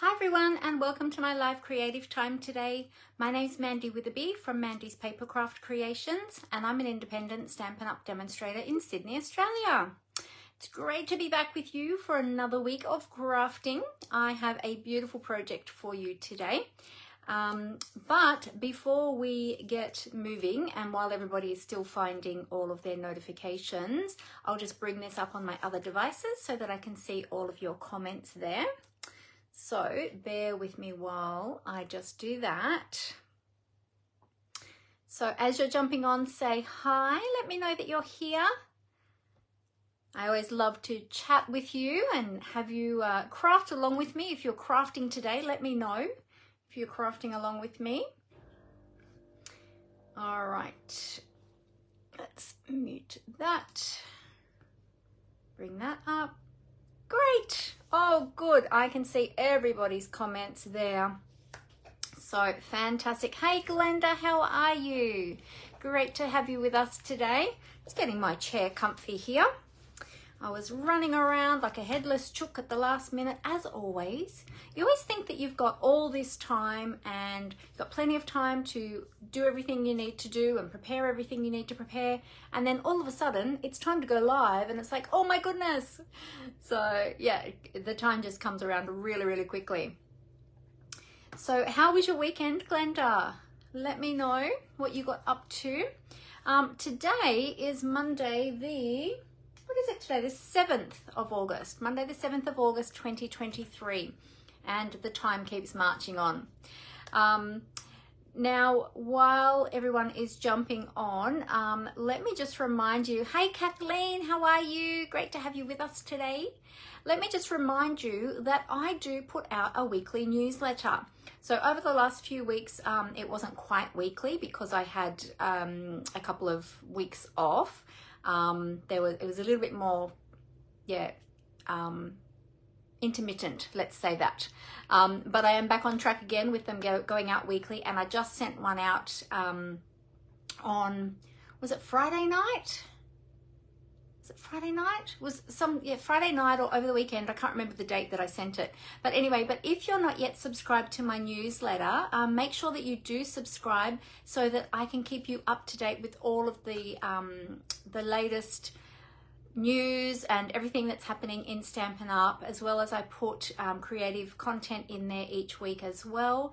Hi everyone, and welcome to my live creative time today. My name's Mandy Witherby from Mandy's Papercraft Creations, and I'm an independent Stampin' Up! Demonstrator in Sydney, Australia. It's great to be back with you for another week of crafting. I have a beautiful project for you today. But before we get moving, and while everybody is still finding all of their notifications, I'll just bring this up on my other devices so that I can see all of your comments there. So bear with me while I just do that. So as you're jumping on, say hi, let me know that you're here. I always love to chat with you and have you craft along with me. If you're crafting today, let me know if you're crafting along with me. All right, let's mute that. Bring that up. Great. Oh, good. I can see everybody's comments there. So fantastic. Hey, Glenda, how are you? Great to have you with us today. Just getting my chair comfy here. I was running around like a headless chook at the last minute, as always. You always think that you've got all this time and you've got plenty of time to do everything you need to do and prepare everything you need to prepare. And then all of a sudden, it's time to go live and it's like, oh my goodness. So yeah, the time just comes around really, really quickly. So how was your weekend, Glenda? Let me know what you got up to. Today is Monday what is it today? The 7th of August, Monday the 7th of August 2023, and the time keeps marching on. Now, while everyone is jumping on, let me just remind you, hey Kathleen, how are you? Great to have you with us today. Let me just remind you that I do put out a weekly newsletter. So over the last few weeks, it wasn't quite weekly because I had a couple of weeks off. It was a little bit more, intermittent, let's say that. But I am back on track again with them going out weekly, and I just sent one out on, was it Friday night? Was it Friday night? Friday night or over the weekend. I can't remember the date that I sent it. But anyway, if you're not yet subscribed to my newsletter, make sure that you do subscribe so that I can keep you up to date with all of the latest news and everything that's happening in Stampin' Up, as well as I put creative content in there each week as well.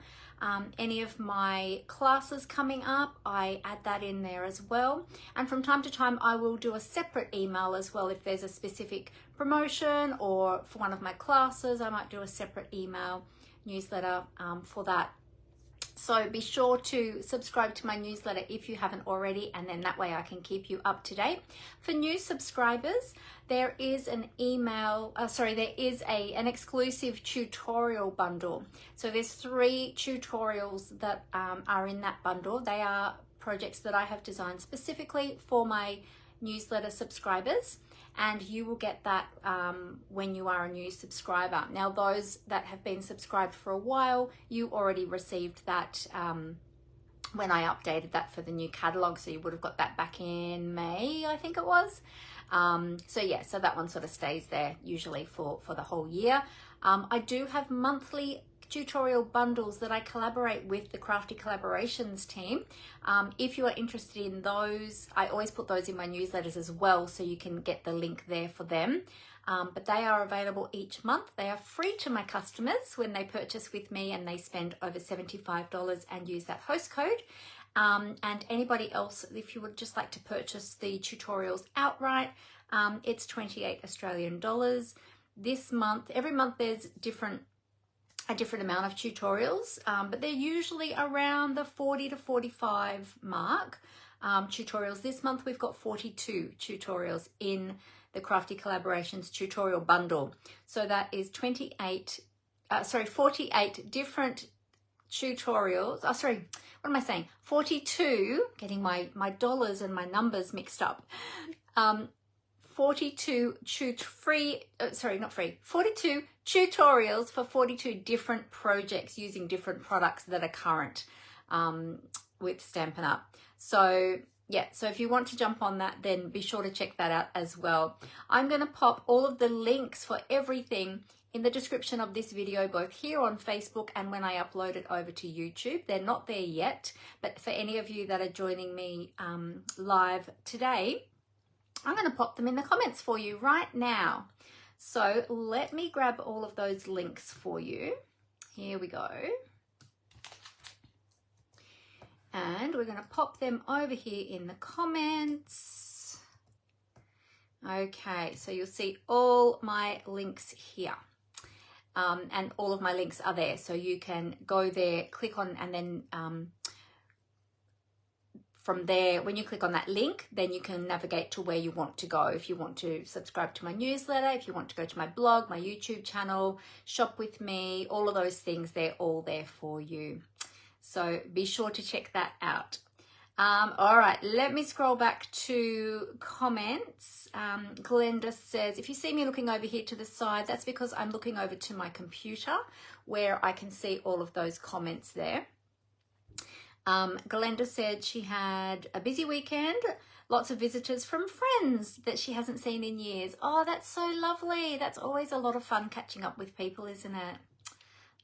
Any of my classes coming up, I add that in there as well. And from time to time, I will do a separate email as well. If there's a specific promotion or for one of my classes, I might do a separate email newsletter for that. So be sure to subscribe to my newsletter if you haven't already, and then that way I can keep you up to date. For new subscribers, there is an an exclusive tutorial bundle. So there's 3 tutorials that are in that bundle. They are projects that I have designed specifically for my newsletter subscribers, and you will get that when you are a new subscriber. Now, those that have been subscribed for a while, you already received that when I updated that for the new catalog, so you would have got that back in May, I think it was. So that one sort of stays there usually for the whole year. I do have monthly tutorial bundles that I collaborate with the Crafty Collaborations team. If you are interested in those, I always put those in my newsletters as well, so you can get the link there for them. But they are available each month. They are free to my customers when they purchase with me and they spend over $75 and use that host code. And anybody else, if you would just like to purchase the tutorials outright, it's 28 Australian dollars. This month, every month there's a different amount of tutorials, but they're usually around the 40 to 45 mark. Tutorials this month, we've got 42 tutorials in the Crafty Collaborations tutorial bundle. So that is 48 different tutorials. 42, getting my dollars and my numbers mixed up. 42 tutorials for 42 different projects using different products that are current with Stampin' Up. So yeah, so if you want to jump on that, then be sure to check that out as well. I'm going to pop all of the links for everything in the description of this video, both here on Facebook and when I upload it over to YouTube. They're not there yet, but for any of you that are joining me live today, I'm going to pop them in the comments for you right now. So let me grab all of those links for you. Here we go. And we're going to pop them over here in the comments. Okay, so you'll see all my links here. And all of my links are there. So you can go there, click on, and then from there, when you click on that link, then you can navigate to where you want to go. If you want to subscribe to my newsletter, if you want to go to my blog, my YouTube channel, shop with me, all of those things, they're all there for you. So be sure to check that out. All right, let me scroll back to comments. Glenda says, if you see me looking over here to the side, that's because I'm looking over to my computer where I can see all of those comments there. Glenda said she had a busy weekend, lots of visitors from friends that she hasn't seen in years. Oh, that's so lovely. That's always a lot of fun catching up with people, isn't it?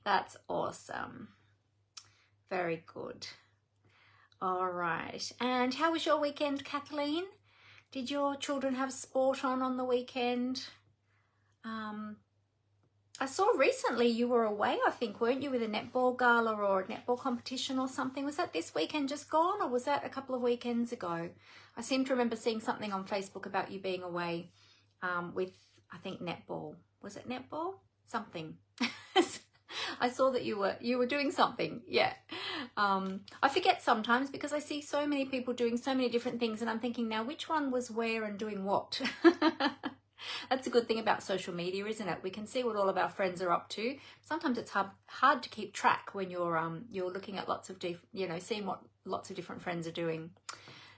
That's awesome. Very good. All right. And how was your weekend, Kathleen? Did your children have sport on the weekend? I saw recently you were away, I think, weren't you, with a netball gala or a netball competition or something? Was that this weekend just gone, or was that a couple of weekends ago? I seem to remember seeing something on Facebook about you being away with, I think, netball. Was it netball? Something. I saw that you were doing something. Yeah. I forget sometimes because I see so many people doing so many different things, and I'm thinking now which one was where and doing what. That's a good thing about social media, isn't it? We can see what all of our friends are up to. Sometimes it's hard to keep track when you're looking at lots of seeing what lots of different friends are doing.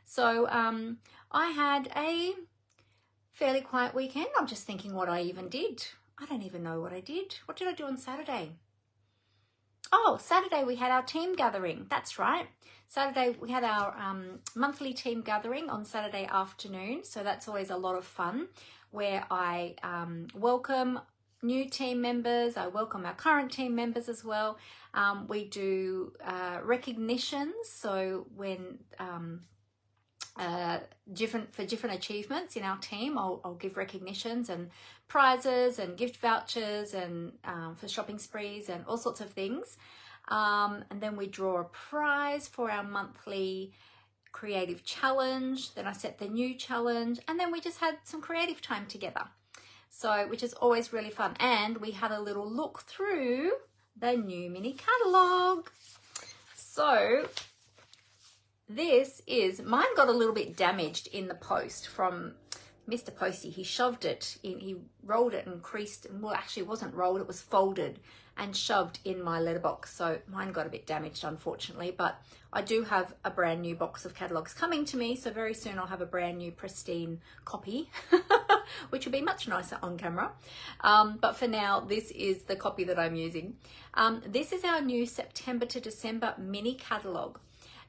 So I had a fairly quiet weekend. I'm just thinking what I even did. I don't even know what I did. What did I do on Saturday? Oh, Saturday we had our team gathering. That's right. Saturday we had our monthly team gathering on Saturday afternoon. So that's always a lot of fun, where I welcome new team members. I welcome our current team members as well. We do recognitions. So when for different achievements in our team, I'll give recognitions and prizes and gift vouchers and for shopping sprees and all sorts of things. And then we draw a prize for our monthly creative challenge. Then I set the new challenge, and then we just had some creative time together. So, which is always really fun. And we had a little look through the new mini catalogue. So mine got a little bit damaged in the post from Mr. Posty. He shoved it in, he rolled it and creased, well, actually it wasn't rolled, it was folded and shoved in my letterbox. So mine got a bit damaged, unfortunately, but I do have a brand new box of catalogues coming to me. So very soon I'll have a brand new pristine copy, which will be much nicer on camera. But for now, this is the copy that I'm using. This is our new September to December mini catalogue.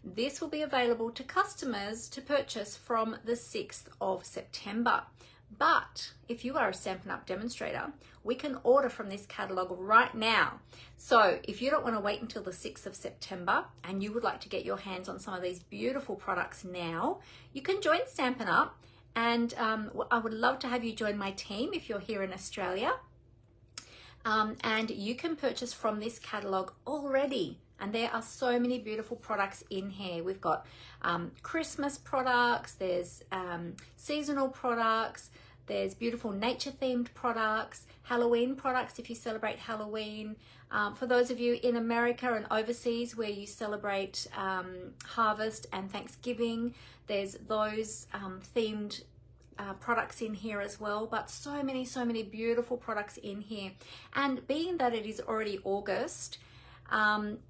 This will be available to customers to purchase from the 6th of September. But if you are a Stampin' Up! Demonstrator, we can order from this catalogue right now. So if you don't want to wait until the 6th of September and you would like to get your hands on some of these beautiful products now, you can join Stampin' Up! And I would love to have you join my team if you're here in Australia. And you can purchase from this catalogue already. And there are so many beautiful products in here. We've got Christmas products, there's seasonal products, there's beautiful nature themed products, Halloween products if you celebrate Halloween. For those of you in America and overseas where you celebrate harvest and Thanksgiving, there's those themed products in here as well. But so many beautiful products in here. And being that it is already August,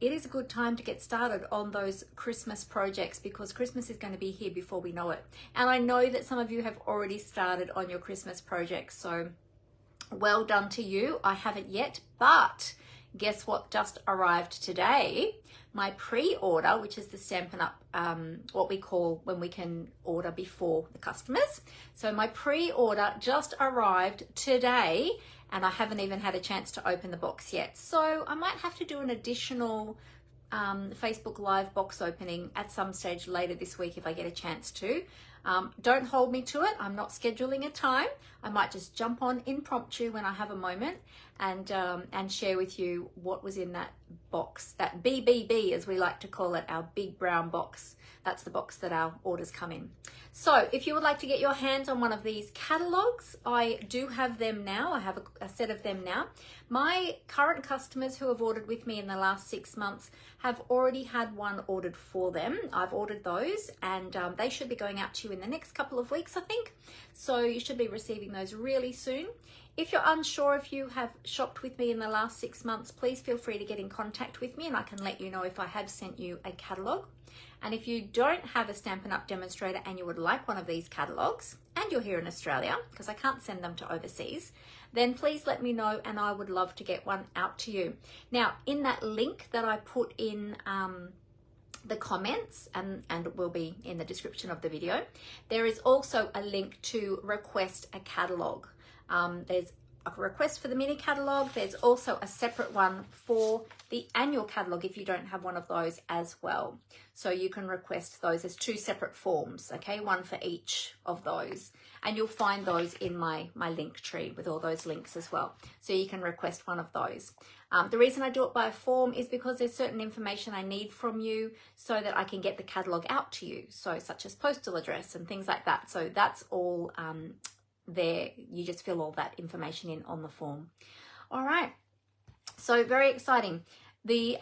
it is a good time to get started on those Christmas projects, because Christmas is going to be here before we know it. And I know that some of you have already started on your Christmas projects, so well done to you. I haven't yet, but guess what just arrived today? My pre-order, which is the Stampin' Up, what we call when we can order before the customers. So my pre-order just arrived today, and I haven't even had a chance to open the box yet. So I might have to do an additional Facebook Live box opening at some stage later this week if I get a chance to. Don't hold me to it. I'm not scheduling a time. I might just jump on impromptu when I have a moment and share with you what was in that box, that BBB as we like to call it, our big brown box. That's the box that our orders come in. So if you would like to get your hands on one of these catalogs, I do have them now. I have a set of them now. My current customers who have ordered with me in the last 6 months have already had one ordered for them. I've ordered those, and they should be going out to you in the next couple of weeks, I think. So you should be receiving those really soon. If you're unsure if you have shopped with me in the last 6 months, please feel free to get in contact with me and I can let you know if I have sent you a catalogue. And if you don't have a Stampin' Up! Demonstrator and you would like one of these catalogues, and you're here in Australia, because I can't send them to overseas, then please let me know and I would love to get one out to you. Now, in that link that I put in the comments, and it will be in the description of the video, there is also a link to request a catalogue. There's a request for the mini catalogue. There's also a separate one for the annual catalogue if you don't have one of those as well. So you can request those as 2 separate forms, okay? One for each of those. And you'll find those in my link tree with all those links as well. So you can request one of those. The reason I do it by a form is because there's certain information I need from you so that I can get the catalogue out to you. So such as postal address and things like that. So that's all there. You just fill all that information in on the form. All right, so very exciting. The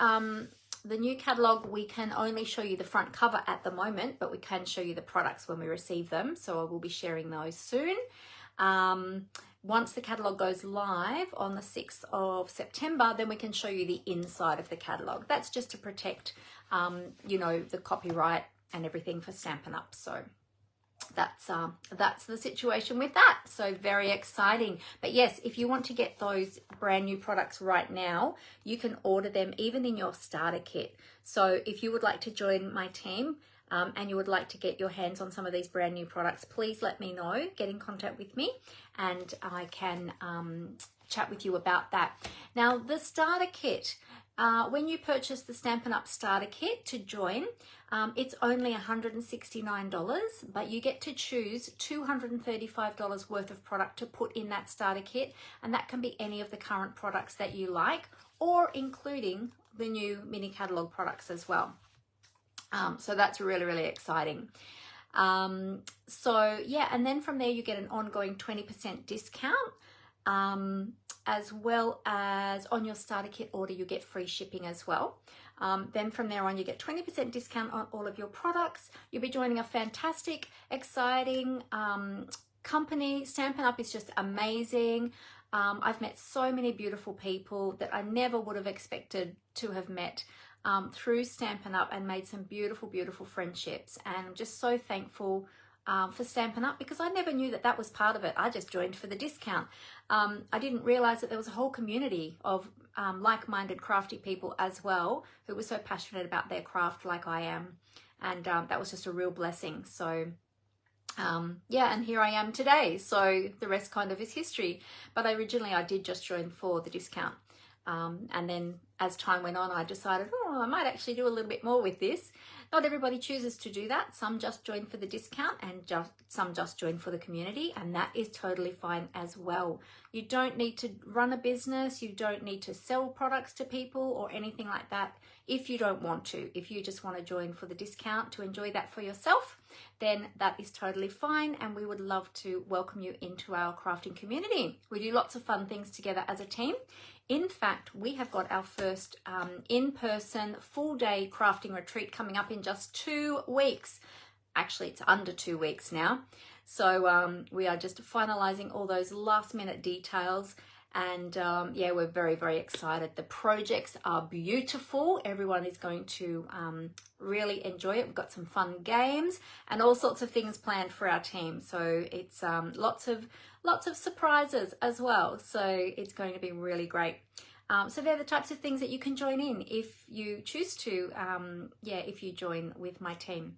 new catalogue, we can only show you the front cover at the moment, but we can show you the products when we receive them, so I will be sharing those soon. Once the catalogue goes live on the 6th of September, then we can show you the inside of the catalogue. That's just to protect you know, the copyright and everything for Stampin' Up! So that's the situation with that. So very exciting. But yes, if you want to get those brand new products right now, you can order them even in your starter kit. So if you would like to join my team and you would like to get your hands on some of these brand new products, please let me know. Get in contact with me and I can chat with you about that. Now, the starter kit, when you purchase the Stampin' Up! Starter kit to join, it's only $169, but you get to choose $235 worth of product to put in that starter kit, and that can be any of the current products that you like, or including the new mini catalogue products as well. So that's really, really exciting. So yeah, and then from there you get an ongoing 20% discount. As well as on your starter kit order, you get free shipping as well. Then from there on, you get 20% discount on all of your products. You'll be joining a fantastic, exciting company. Stampin' Up! Is just amazing. I've met so many beautiful people that I never would have expected to have met through Stampin' Up! And made some beautiful, beautiful friendships. And I'm just so thankful for Stampin' Up! Because I never knew that that was part of it. I just joined for the discount. I didn't realize that there was a whole community of like-minded crafty people as well who were so passionate about their craft like I am, and that was just a real blessing. So yeah, and here I am today, so the rest kind of is history. But originally I did just join for the discount, and then as time went on I decided, oh, I might actually do a little bit more with this. Not everybody chooses to do that. Some just join for the discount and some just join for the community, and that is totally fine as well. You don't need to run a business. You don't need to sell products to people or anything like that if you don't want to. If you just want to join for the discount to enjoy that for yourself, then that is totally fine, and we would love to welcome you into our crafting community. We do lots of fun things together as a team. In fact, we have got our first in-person full-day crafting retreat coming up in just 2 weeks. Actually, it's under 2 weeks now. So we are just finalizing all those last-minute details. And yeah, we're very, very excited. The projects are beautiful. Everyone is going to really enjoy it. We've got some fun games and all sorts of things planned for our team. So it's lots of surprises as well. So it's going to be really great. So they're the types of things that you can join in if you choose to, yeah, if you join with my team.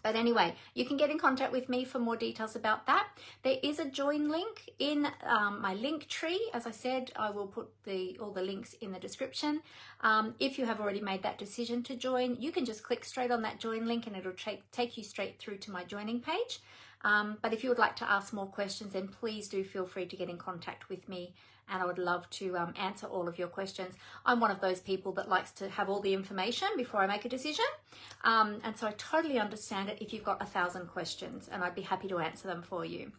But anyway, you can get in contact with me for more details about that. There is a join link in my link tree. As I said, I will put all the links in the description. If you have already made that decision to join, you can just click straight on that join link and it'll take you straight through to my joining page. But if you would like to ask more questions, then please do feel free to get in contact with me, and I would love to answer all of your questions. I'm one of those people that likes to have all the information before I make a decision. And so I totally understand it if you've got 1,000 questions, and I'd be happy to answer them for you.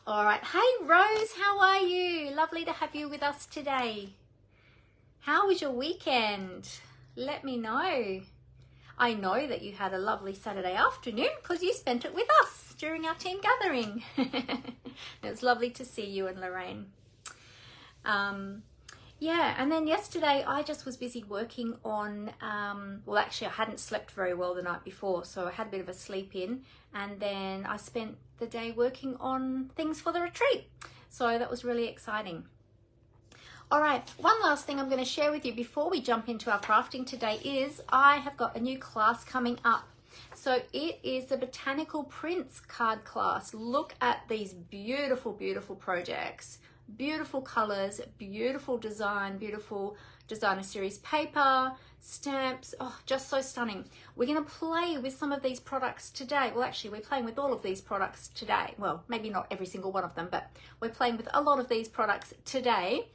All right. Hey, Rose, how are you? Lovely to have you with us today. How was your weekend? Let me know. I know that you had a lovely Saturday afternoon because you spent it with us during our team gathering. It was lovely to see you and Lorraine. Yeah, and then yesterday I just was busy working on, well, actually I hadn't slept very well the night before, so I had a bit of a sleep in, and then I spent the day working on things for the retreat. So that was really exciting. All right, one last thing I'm going to share with you before we jump into our crafting today is I have got a new class coming up. So it is the Botanical Prints card class. Look at these beautiful, beautiful projects. Beautiful colors, beautiful design, beautiful designer series paper, stamps. Oh, just so stunning. We're going to play with some of these products today. Well, actually, we're playing with all of these products today. Well, maybe not every single one of them, but we're playing with a lot of these products today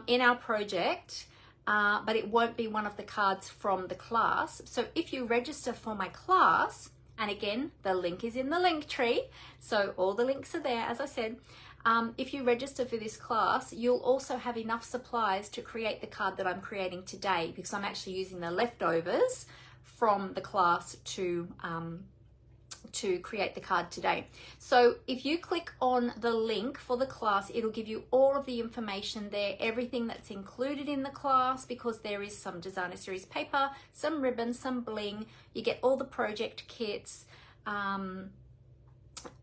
in our project. But it won't be one of the cards from the class. So if you register for my class, and again, the link is in the link tree, so all the links are there, as I said. If you register for this class, you'll also have enough supplies to create the card that I'm creating today, because I'm actually using the leftovers from the class to create the card today. So if you click on the link for the class, it'll give you all of the information there, everything that's included in the class, because there is some designer series paper, some ribbons, some bling. You get all the project kits,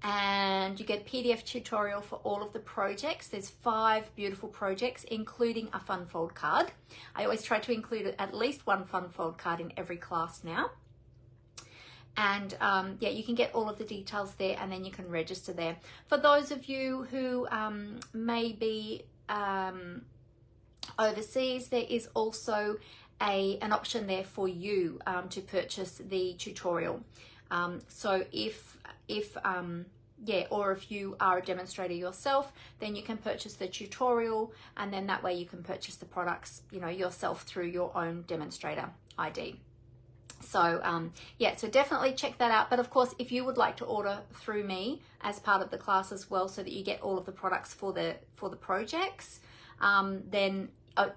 and you get PDF tutorial for all of the projects. There's 5 beautiful projects, including a fun fold card. I always try to include at least one fun fold card in every class now. And yeah, you can get all of the details there, and then you can register there. For those of you who may be overseas, there is also an option there for you to purchase the tutorial. So if you are a demonstrator yourself, then you can purchase the tutorial, and then that way you can purchase the products, you know, yourself through your own demonstrator ID. So yeah, so definitely check that out. But of course, if you would like to order through me as part of the class as well, so that you get all of the products for the projects, then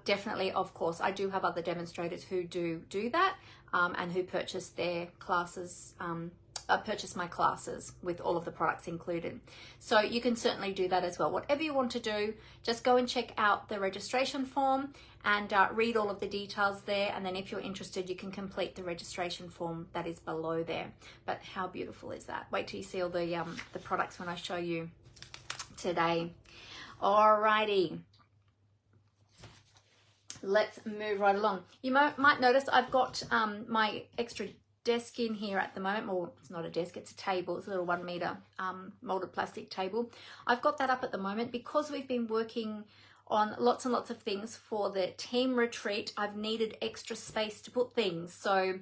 definitely, of course, I do have other demonstrators who do that, and who purchase their classes, purchase my classes with all of the products included. So you can certainly do that as well. Whatever you want to do, just go and check out the registration form and read all of the details there. And then if you're interested, you can complete the registration form that is below there. But how beautiful is that? Wait till you see all the products when I show you today. Alrighty. Let's move right along. You might notice I've got my extra desk in here at the moment. Well, it's not a desk, it's a table. It's a little 1 meter molded plastic table. I've got that up at the moment because we've been working on lots and lots of things for the team retreat. I've needed extra space to put things. So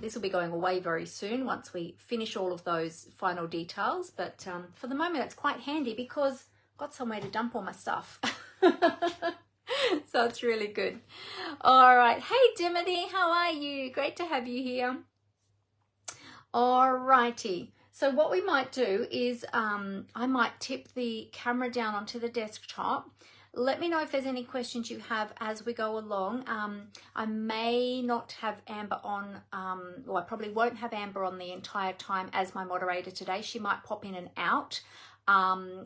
this will be going away very soon once we finish all of those final details. But for the moment, it's quite handy because I've got somewhere to dump all my stuff. So it's really good. All right. Hey, Dimity, how are you? Great to have you here. All righty. So what we might do is I might tip the camera down onto the desktop. Let me know if there's any questions you have as we go along. I may not have Amber on, or I probably won't have Amber on the entire time as my moderator today. She might pop in and out.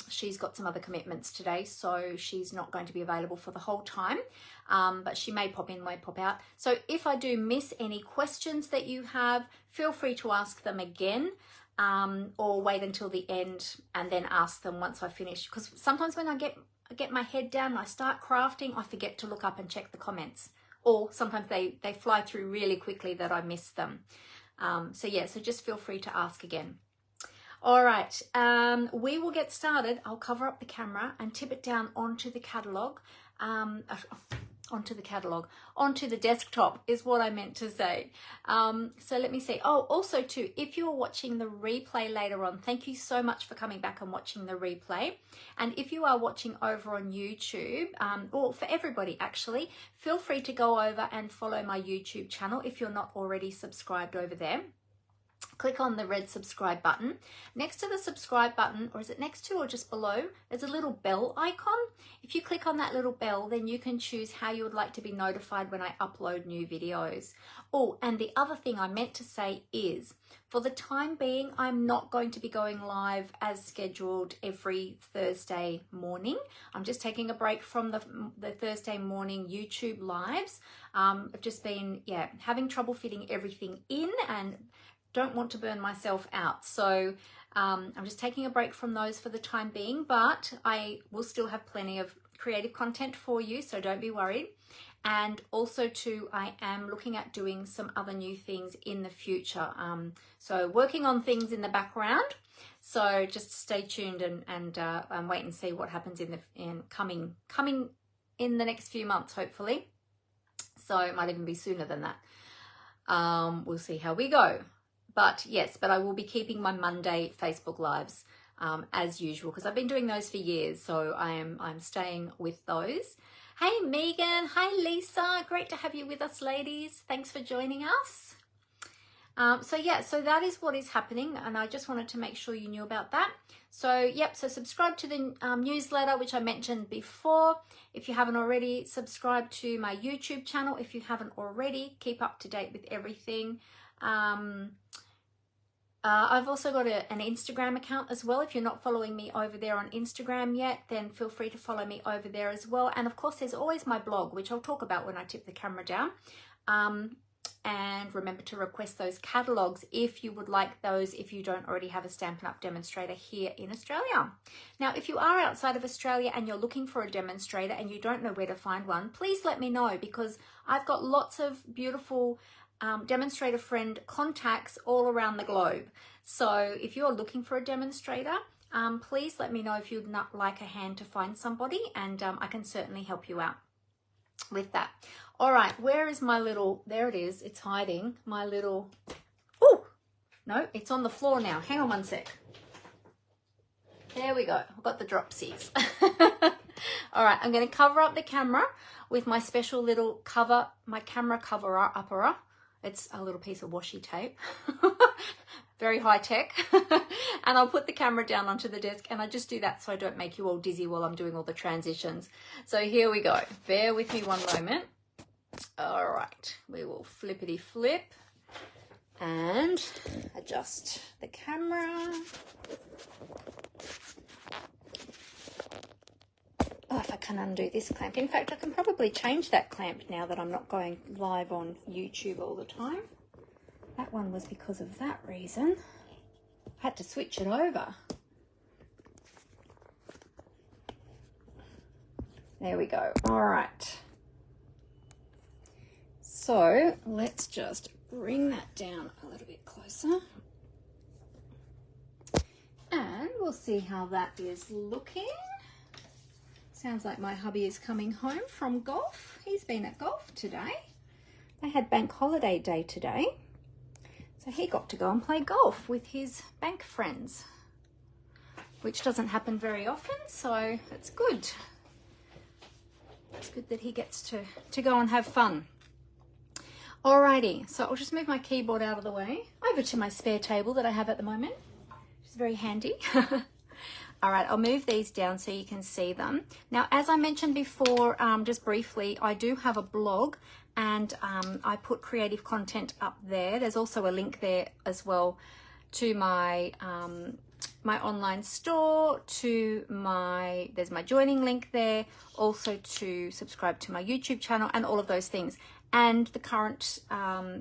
She's got some other commitments today, so she's not going to be available for the whole time, but she may pop in, may pop out. So if I do miss any questions that you have, feel free to ask them again, or wait until the end and then ask them once I finish, because sometimes when I get my head down and I start crafting, I forget to look up and check the comments, or sometimes they fly through really quickly that I miss them. So yeah, so just feel free to ask again. All right, we will get started. I'll cover up the camera and tip it down onto the catalogue. Onto the desktop is what I meant to say. So let me see. Oh, also too, if you're watching the replay later on, thank you so much for coming back and watching the replay. And if you are watching over on YouTube, or for everybody actually, feel free to go over and follow my YouTube channel if you're not already subscribed over there. Click on the red subscribe button. Next to the subscribe button, or is it next to or just below, there's a little bell icon. If you click on that little bell, then you can choose how you would like to be notified when I upload new videos. Oh, and the other thing I meant to say is, for the time being, I'm not going to be going live as scheduled every Thursday morning. I'm just taking a break from the Thursday morning YouTube lives. I've just been, having trouble fitting everything in and don't want to burn myself out. So I'm just taking a break from those for the time being, but I will still have plenty of creative content for you, so don't be worried. And also too, I am looking at doing some other new things in the future. So working on things in the background. So just stay tuned and wait and see what happens in coming in the next few months, hopefully. So it might even be sooner than that. We'll see how we go. But yes, but I will be keeping my Monday Facebook Lives as usual, because I've been doing those for years. So I'm staying with those. Hey, Megan. Hi, Lisa. Great to have you with us, ladies. Thanks for joining us. So that is what is happening. And I just wanted to make sure you knew about that. So, so subscribe to the newsletter, which I mentioned before. If you haven't already, subscribe to my YouTube channel. If you haven't already, keep up to date with everything. I've also got an Instagram account as well. If you're not following me over there on Instagram yet, then feel free to follow me over there as well. And of course, there's always my blog, which I'll talk about when I tip the camera down. And remember to request those catalogs if you would like those, if you don't already have a Stampin' Up! Demonstrator here in Australia. Now, if you are outside of Australia and you're looking for a demonstrator and you don't know where to find one, please let me know, because I've got lots of beautiful demonstrator friend contacts all around the globe. So if you're looking for a demonstrator, please let me know if you'd not like a hand to find somebody, and I can certainly help you out with that. All right, where is my little, there it is, it's hiding, my little, oh, no, it's on the floor now. Hang on one sec. There we go, I've got the dropsies. All right, I'm gonna cover up the camera with my special little cover, my camera cover upper. It's a little piece of washi tape, very high tech. And I'll put the camera down onto the desk, and I just do that so I don't make you all dizzy while I'm doing all the transitions. So here we go. Bear with me one moment. All right, we will flippity flip and adjust the camera. Oh, if I can undo this clamp. In fact, I can probably change that clamp now that I'm not going live on YouTube all the time. That one was because of that reason. I had to switch it over. There we go. All right. So let's just bring that down a little bit closer. And we'll see how that is looking. Sounds like my hubby is coming home from golf. He's been at golf today. They had bank holiday day today. So he got to go and play golf with his bank friends, which doesn't happen very often, so it's good. It's good that he gets to go and have fun. Alrighty, so I'll just move my keyboard out of the way, over to my spare table that I have at the moment, which is very handy. All right, I'll move these down so you can see them. Now, as I mentioned before, just briefly, I do have a blog, and I put creative content up there. There's also a link there as well to my my online store, to there's my joining link there, also to subscribe to my YouTube channel and all of those things. And the current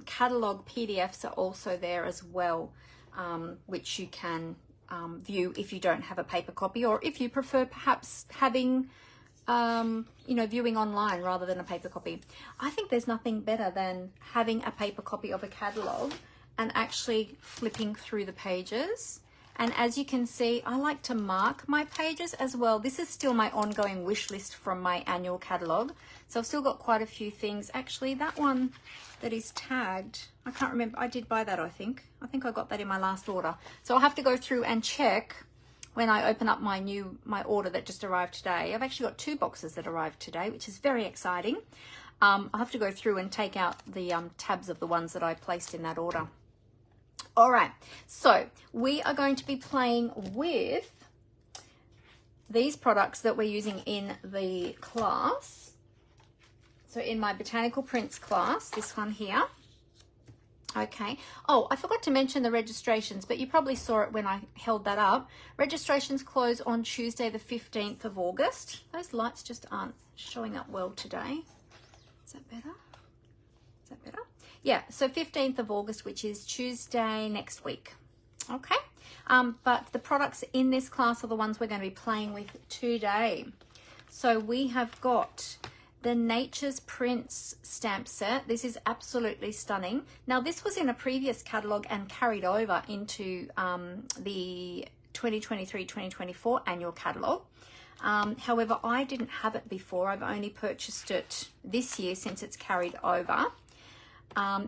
catalog PDFs are also there as well, which you can view if you don't have a paper copy, or if you prefer perhaps having viewing online rather than a paper copy. I think there's nothing better than having a paper copy of a catalog and actually flipping through the pages. And as you can see, I like to mark my pages as well. This is still my ongoing wish list from my annual catalogue. So I've still got quite a few things. Actually, that one that is tagged, I can't remember. I did buy that, I think. I think I got that in my last order. So I'll have to go through and check when I open up my order that just arrived today. I've actually got 2 boxes that arrived today, which is very exciting. I'll have to go through and take out the tabs of the ones that I placed in that order. All right, so we are going to be playing with these products that we're using in the class. So in my Botanical Prints class, this one here. Okay. Oh, I forgot to mention the registrations, but you probably saw it when I held that up. Registrations close on Tuesday, the 15th of August. Those lights just aren't showing up well today. Is that better? Is that better? Yeah, so 15th of August, which is Tuesday next week. Okay. But the products in this class are the ones we're going to be playing with today. So we have got the Nature's Prints stamp set. This is absolutely stunning. Now, this was in a previous catalogue and carried over into the 2023-2024 annual catalogue. However, I didn't have it before. I've only purchased it this year since it's carried over.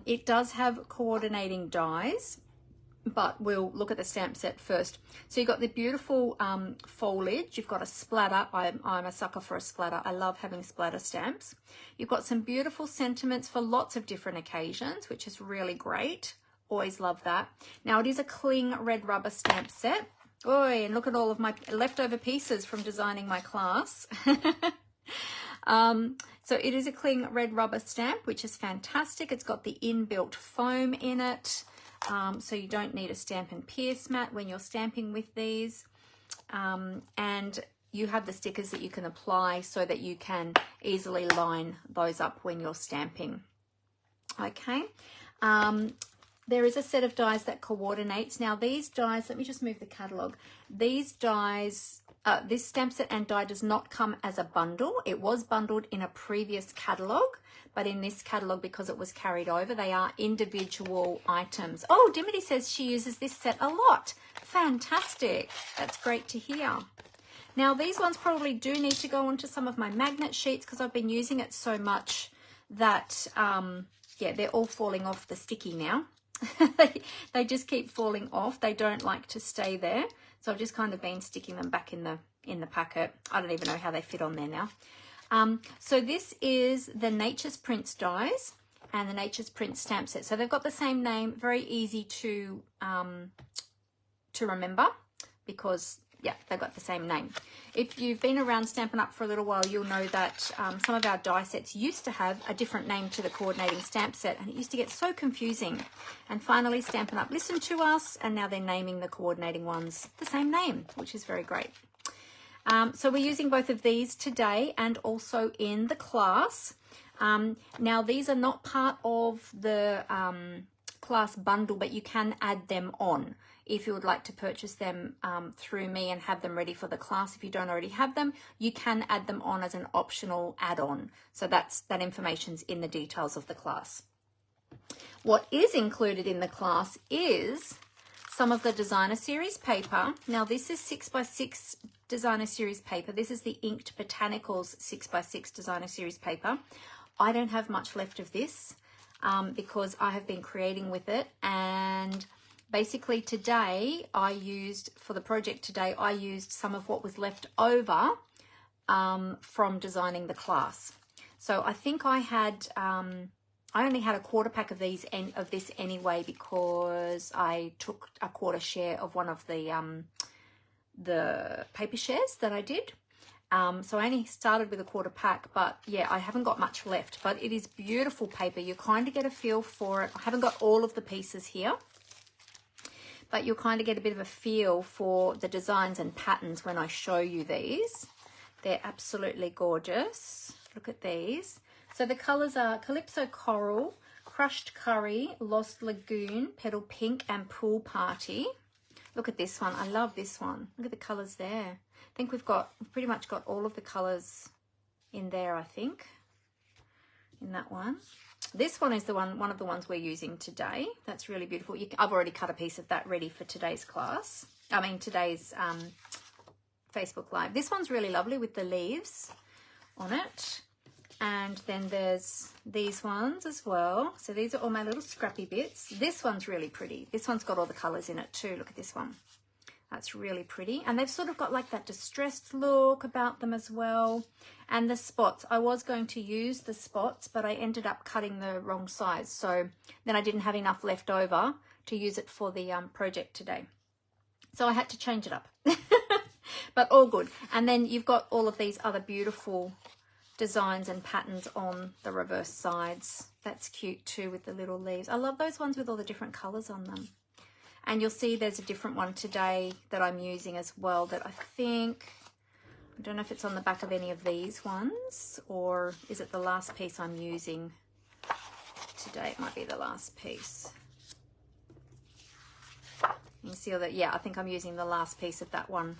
It does have coordinating dies, but we'll look at the stamp set first. So you've got the beautiful foliage. You've got a splatter. I'm a sucker for a splatter. I love having splatter stamps. You've got some beautiful sentiments for lots of different occasions, which is really great. Always love that. Now, it is a cling red rubber stamp set. Oh, and look at all of my leftover pieces from designing my class. So it is a cling red rubber stamp, which is fantastic. It's got the inbuilt foam in it. So you don't need a Stampin' Pierce mat when you're stamping with these. And you have the stickers that you can apply so that you can easily line those up when you're stamping. Okay. There is a set of dies that coordinates. Now these dies, let me just move the catalogue. These dies, this stamp set and die does not come as a bundle. It was bundled in a previous catalogue, but in this catalogue, because it was carried over, they are individual items. Oh, Dimity says she uses this set a lot. Fantastic. That's great to hear. Now these ones probably do need to go onto some of my magnet sheets because I've been using it so much that, yeah, they're all falling off the sticky now. They just keep falling off. They don't like to stay there. So I've just kind of been sticking them back in the packet. I don't even know how they fit on there now. So this is the Nature's Prints dies and the Nature's Prints stamp set. So they've got the same name, very easy to remember because, yeah, they've got the same name. If you've been around Stampin' Up! For a little while, you'll know that some of our die sets used to have a different name to the coordinating stamp set, and it used to get so confusing. And finally, Stampin' Up! Listened to us, and now they're naming the coordinating ones the same name, which is very great. So we're using both of these today and also in the class. Now, these are not part of the class bundle, but you can add them on if you would like to purchase them through me and have them ready for the class. If you don't already have them, you can add them on as an optional add-on. So that information's in the details of the class. What is included in the class is some of the designer series paper. Now this is 6x6 designer series paper. This is the inked Botanicals 6x6 designer series paper. I don't have much left of this because I have been creating with it, and basically today I used, for the project today, I used some of what was left over from designing the class. So I think I had, I only had a quarter pack of these of this anyway because I took a quarter share of one of the paper shares that I did. So I only started with a quarter pack, but yeah, I haven't got much left, but it is beautiful paper. You kind of get a feel for it. I haven't got all of the pieces here, but you'll kind of get a bit of a feel for the designs and patterns when I show you these. They're absolutely gorgeous. Look at these. So the colors are Calypso Coral, Crushed Curry, Lost Lagoon, Petal Pink, and Pool Party. Look at this one. I love this one. Look at the colors there. I think we've pretty much got all of the colors in there, I think. in that one. This one is the one of the ones we're using today. That's really beautiful. I've already cut a piece of that ready for today's class. I mean, today's Facebook Live. This one's really lovely with the leaves on it. And then there's these ones as well. So these are all my little scrappy bits. This one's really pretty. This one's got all the colors in it too. Look at this one. That's really pretty. And they've sort of got like that distressed look about them as well. And the spots. I was going to use the spots, but I ended up cutting the wrong size. So then I didn't have enough left over to use it for the project today. So I had to change it up. But all good. And then you've got all of these other beautiful designs and patterns on the reverse sides. That's cute too with the little leaves. I love those ones with all the different colors on them. And you'll see there's a different one today that I'm using as well that I think, I don't know if it's on the back of any of these ones, or is it the last piece I'm using today? It might be the last piece. You can see that, yeah, I think I'm using the last piece of that one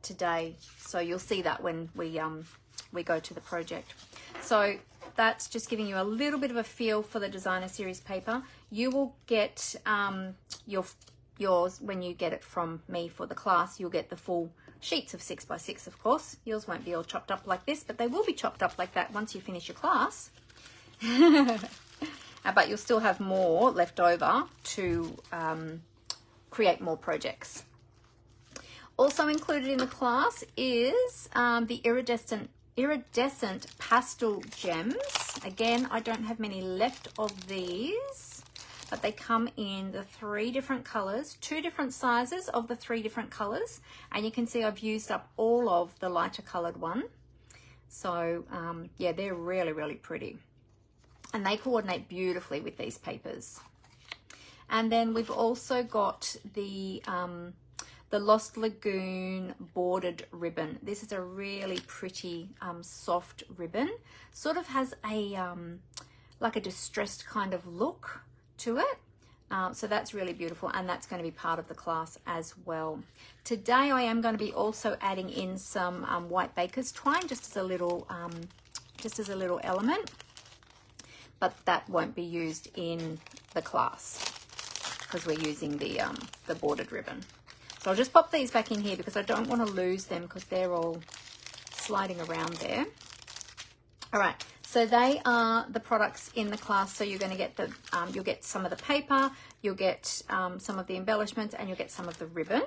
today. So you'll see that when we go to the project. So that's just giving you a little bit of a feel for the designer series paper. You will get yours when you get it from me for the class. You'll get the full sheets of 6x6, of course. Yours won't be all chopped up like this, but they will be chopped up like that once you finish your class. But you'll still have more left over to create more projects. Also included in the class is the iridescent pastel gems. Again, I don't have many left of these, but they come in the 3 different colors, 2 different sizes of the 3 different colors. And you can see I've used up all of the lighter colored one. So yeah, they're really, really pretty. And they coordinate beautifully with these papers. And then we've also got the Lost Lagoon bordered ribbon. This is a really pretty soft ribbon. Sort of has a like a distressed kind of look to it. So that's really beautiful, and that's going to be part of the class as well. Today I am going to be also adding in some white baker's twine just as a little element, but that won't be used in the class because we're using the bordered ribbon. So I'll just pop these back in here because I don't want to lose them because they're all sliding around there. All right, so they are the products in the class. So you're going to get the, you'll get some of the paper, you'll get some of the embellishments, and you'll get some of the ribbon.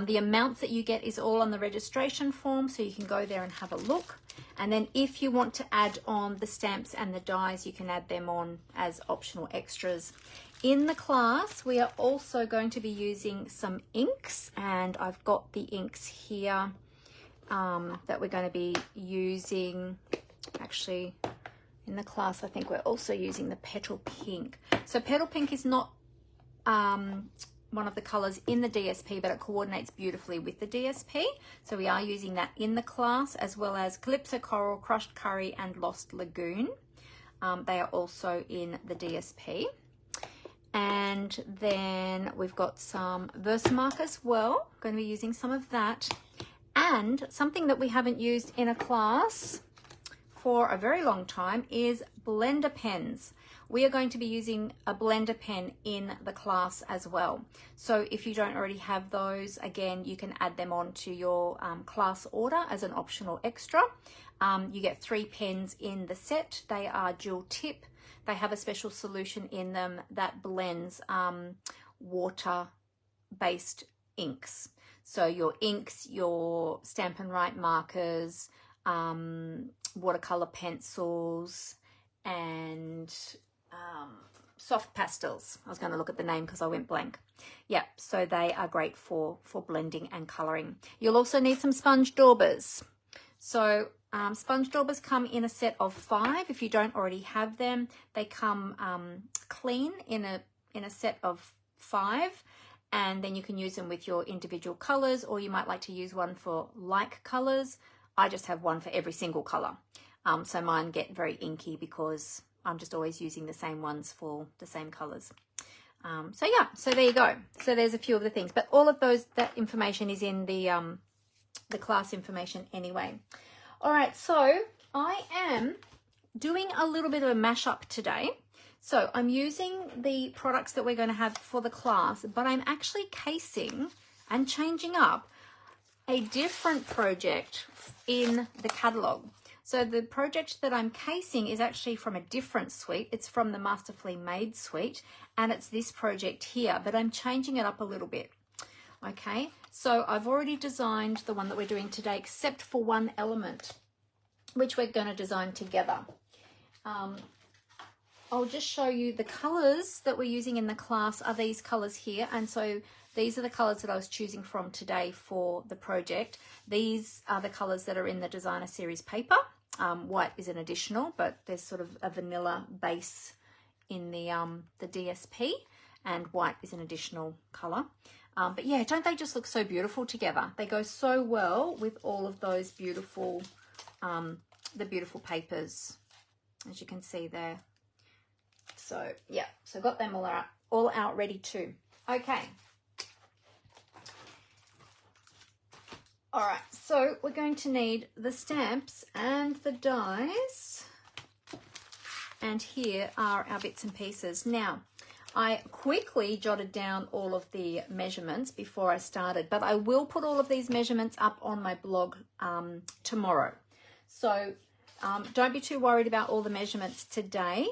The amounts that you get is all on the registration form, so you can go there and have a look. And then if you want to add on the stamps and the dies, you can add them on as optional extras. In the class, we are also going to be using some inks, and I've got the inks here that we're going to be using. Actually, in the class, I think we're also using the Petal Pink. So Petal Pink is not one of the colors in the DSP, but it coordinates beautifully with the DSP. So we are using that in the class, as well as Calypso Coral, Crushed Curry, and Lost Lagoon. They are also in the DSP. And then we've got some Versamark as well. I'm going to be using some of that. And something that we haven't used in a class for a very long time is blender pens. We are going to be using a blender pen in the class as well. So if you don't already have those, again, you can add them on to your class order as an optional extra. You get 3 pens in the set. They are dual tip. They have a special solution in them that blends water-based inks. So your inks, your Stampin' Write markers, watercolor pencils, and soft pastels. I was going to look at the name because I went blank. Yeah, so they are great for blending and coloring. You'll also need some sponge daubers. So sponge daubers come in a set of 5. If you don't already have them, they come clean in a set of 5, and then you can use them with your individual colors, or you might like to use one for like colors. I just have one for every single color. So mine get very inky because I'm just always using the same ones for the same colors. So yeah, so there you go. So there's a few of the things, but all of that information is in the class information anyway. All right, so I am doing a little bit of a mashup today. So I'm using the products that we're going to have for the class, but I'm actually casing and changing up a different project in the catalogue. So the project that I'm casing is actually from a different suite. It's from the Masterfully Made suite, and it's this project here, but I'm changing it up a little bit. Okay, so I've already designed the one that we're doing today, except for one element, which we're going to design together. I'll just show you the colors that we're using in the class are these colors here, and so these are the colors that I was choosing from today for the project. These are the colors that are in the designer series paper. White is an additional, but there's sort of a vanilla base in the DSP, and white is an additional color. But yeah, don't they just look so beautiful together? They go so well with all of those beautiful, the beautiful papers, as you can see there. So yeah, so got them all out ready too. Okay. All right, so we're going to need the stamps and the dies. And here are our bits and pieces. Now, I quickly jotted down all of the measurements before I started, but I will put all of these measurements up on my blog tomorrow. So don't be too worried about all the measurements today.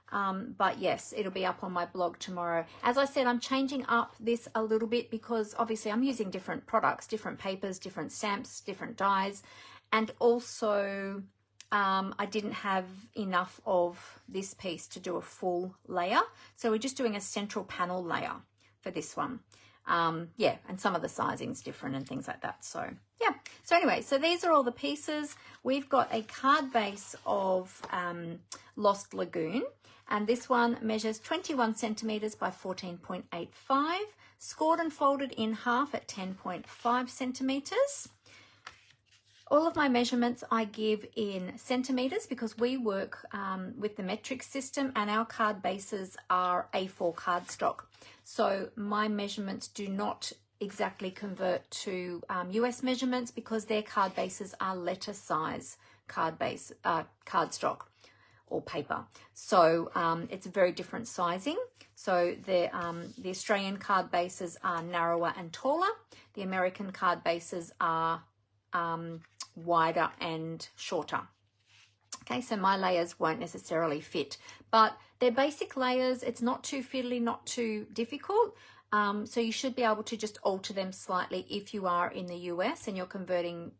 But yes, it'll be up on my blog tomorrow. As I said, I'm changing up this a little bit because obviously I'm using different products, different papers, different stamps, different dies, and also I didn't have enough of this piece to do a full layer. So we're just doing a central panel layer for this one. Yeah, and some of the sizing's different and things like that. So yeah, so anyway, so these are all the pieces. We've got a card base of Lost Lagoon. And this one measures 21 centimeters by 14.85, scored and folded in half at 10.5 centimeters. All of my measurements I give in centimeters because we work with the metric system, and our card bases are A4 cardstock. So my measurements do not exactly convert to US measurements because their card bases are letter size cardstock or paper. So it's a very different sizing. So the Australian card bases are narrower and taller. The American card bases are wider and shorter. Okay, so my layers won't necessarily fit, but they're basic layers. It's not too fiddly, not too difficult. So you should be able to just alter them slightly if you are in the US and you're converting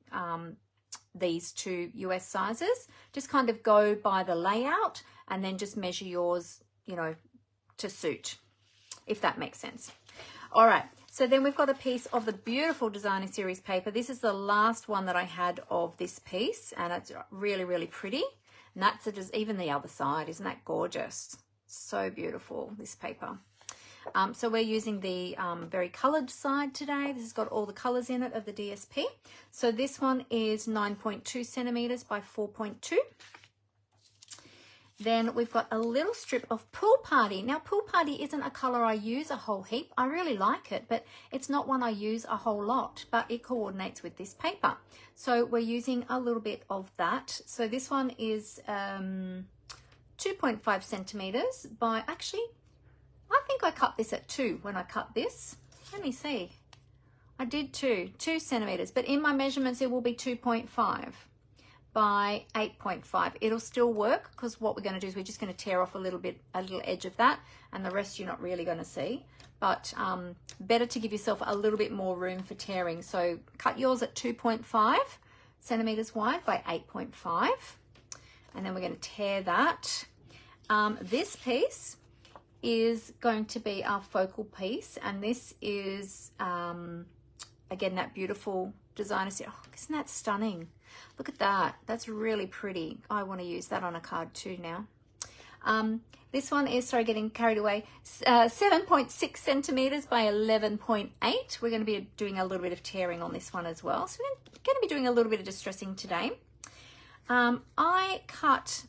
these to US sizes. Just kind of go by the layout and then just measure yours, you know, to suit, if that makes sense. All right, so then we've got a piece of the beautiful designer series paper. This is the last one that I had of this piece, and it's really, really pretty. And that's it, even the other side. Isn't that gorgeous? So beautiful, this paper. So we're using the very coloured side today. This has got all the colours in it of the DSP. So this one is 9.2 centimetres by 4.2. Then we've got a little strip of Pool Party. Now, Pool Party isn't a colour I use a whole heap. I really like it, but it's not one I use a whole lot, but it coordinates with this paper. So we're using a little bit of that. So this one is 2.5 centimetres by, actually, I think I cut this at 2 when I cut this. Let me see. I did 2 centimetres, but in my measurements it will be 2.5 by 8.5. It'll still work because what we're going to do is we're just going to tear off a little edge of that, and the rest you're not really going to see. But better to give yourself a little bit more room for tearing. So cut yours at 2.5 centimetres wide by 8.5, and then we're going to tear that. This piece is going to be our focal piece, and this is again that beautiful designer set. Oh, isn't that stunning? Look at that. That's really pretty. I want to use that on a card too now. This one is, sorry, getting carried away, 7.6 centimeters by 11.8. We're going to be doing a little bit of tearing on this one as well. So we're going to be doing a little bit of distressing today. I cut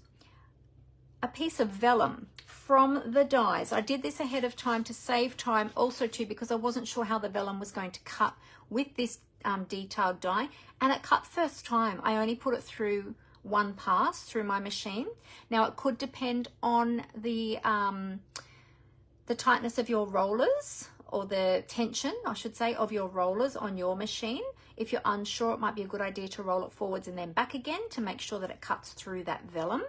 a piece of vellum from the dies. I did this ahead of time to save time, also too because I wasn't sure how the vellum was going to cut with this detailed die, and it cut first time. I only put it through one pass through my machine. Now it could depend on the tightness of your rollers, or the tension, I should say, of your rollers on your machine. If you're unsure, it might be a good idea to roll it forwards and then back again to make sure that it cuts through that vellum.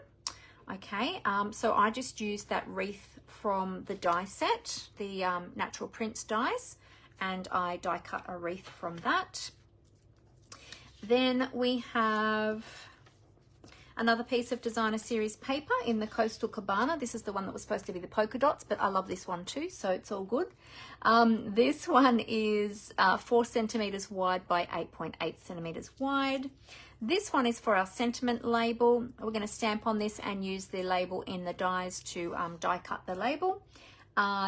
Okay, so I just used that wreath from the die set, the Natural Prints dies, and I die cut a wreath from that. Then we have another piece of Designer Series paper in the Coastal Cabana. This is the one that was supposed to be the polka dots, but I love this one too, so it's all good. This one is 4 centimeters wide by 8.8 centimeters wide. This one is for our sentiment label. We're going to stamp on this and use the label in the dies to die cut the label.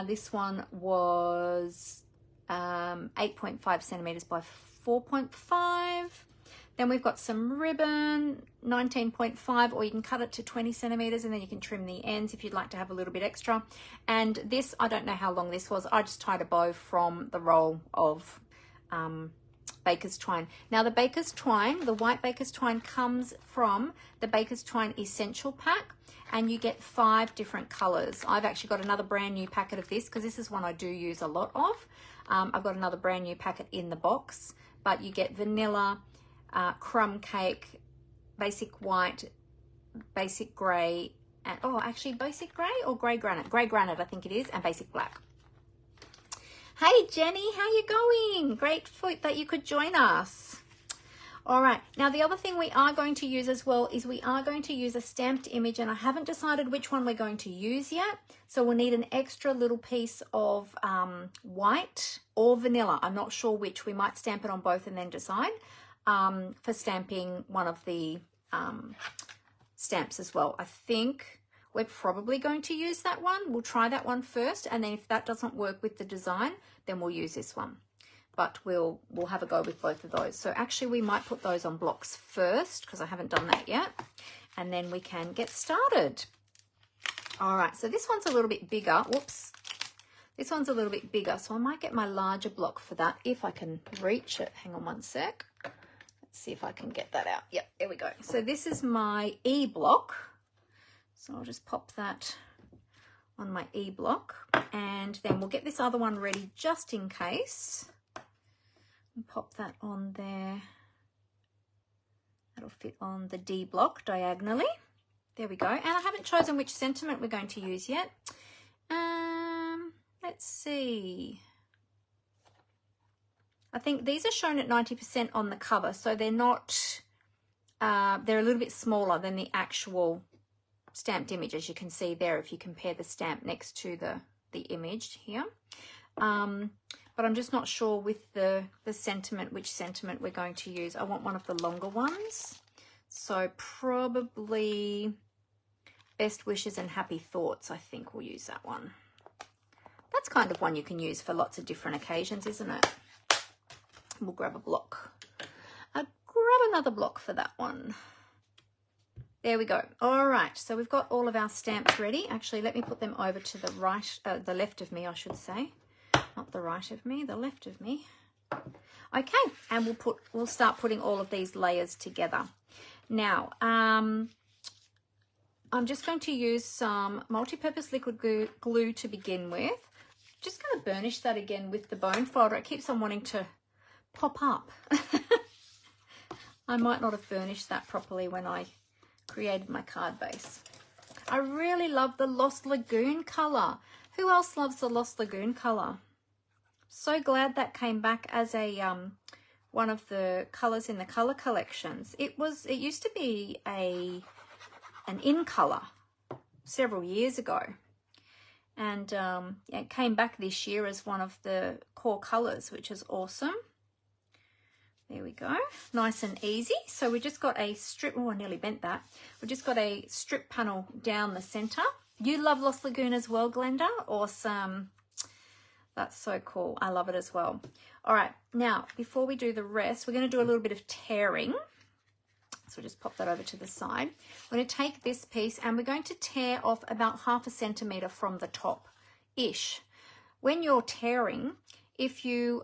This one was 8.5 centimeters by 4.5. Then we've got some ribbon, 19.5, or you can cut it to 20 centimeters and then you can trim the ends if you'd like to have a little bit extra. And this, I don't know how long this was. I just tied a bow from the roll of Baker's Twine. Now the Baker's Twine, the white Baker's Twine comes from the Baker's Twine Essential Pack, and you get 5 different colors. I've actually got another brand new packet of this because this is one I do use a lot of. I've got another brand new packet in the box, but you get vanilla, crumb cake, basic white, basic grey, and actually basic grey or grey granite I think it is, and basic black. Hey Jenny, how you going? Grateful that you could join us. All right, now the other thing we are going to use as well is we are going to use a stamped image, and I haven't decided which one we're going to use yet. So we'll need an extra little piece of white or vanilla. I'm not sure which. We might stamp it on both and then decide. For stamping one of the stamps as well. I think we're probably going to use that one. We'll try that one first, and then if that doesn't work with the design, then we'll use this one. But we'll have a go with both of those. So actually we might put those on blocks first because I haven't done that yet, and then we can get started. All right, so this one's a little bit bigger. Whoops. This one's a little bit bigger, so I might get my larger block for that if I can reach it. Hang on one sec. See if I can get that out. Yep, there we go. So this is my E block. So I'll just pop that on my E block, and then we'll get this other one ready just in case. And pop that on there. That'll fit on the D block diagonally. There we go. And I haven't chosen which sentiment we're going to use yet. Let's see. I think these are shown at 90% on the cover, so they're not, they're a little bit smaller than the actual stamped image, as you can see there if you compare the stamp next to the image here. But I'm just not sure with the sentiment, which sentiment we're going to use. I want one of the longer ones. So probably Best Wishes and Happy Thoughts, I think we'll use that one. That's kind of one you can use for lots of different occasions, isn't it? We'll grab a block. I'll grab another block for that one. There we go. All right, so we've got all of our stamps ready. Actually, let me put them over to the right, the left of me, I should say. Not the right of me, the left of me. Okay, and we'll start putting all of these layers together. Now, I'm just going to use some multi-purpose liquid glue to begin with. Just going to burnish that again with the bone folder. It keeps on wanting to pop up. I might not have burnished that properly when I created my card base. I really love the Lost Lagoon color. Who else loves the Lost Lagoon color? So glad that came back as a one of the colors in the color collections. It used to be an in color several years ago, and it came back this year as one of the core colors, which is awesome. There we go, nice and easy. So we just got a strip, oh I nearly bent that. We just got a strip panel down the center. You love Lost Lagoon as well, Glenda? Awesome. That's so cool. I love it as well. All right, now before we do the rest, we're going to do a little bit of tearing. So just pop that over to the side. We're going to take this piece and we're going to tear off about 1/2 centimeter from the top-ish. When you're tearing, if you,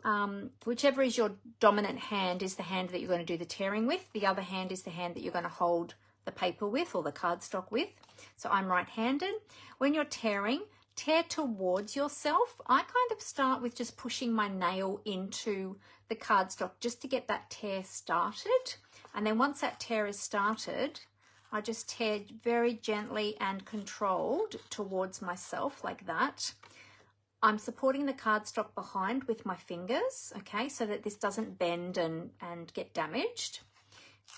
whichever is your dominant hand is the hand that you're going to do the tearing with. The other hand is the hand that you're going to hold the paper with or the cardstock with. So I'm right-handed. When you're tearing, tear towards yourself. I kind of start with just pushing my nail into the cardstock just to get that tear started. And then once that tear is started, I just tear very gently and controlled towards myself like that. I'm supporting the cardstock behind with my fingers, okay, so that this doesn't bend and get damaged.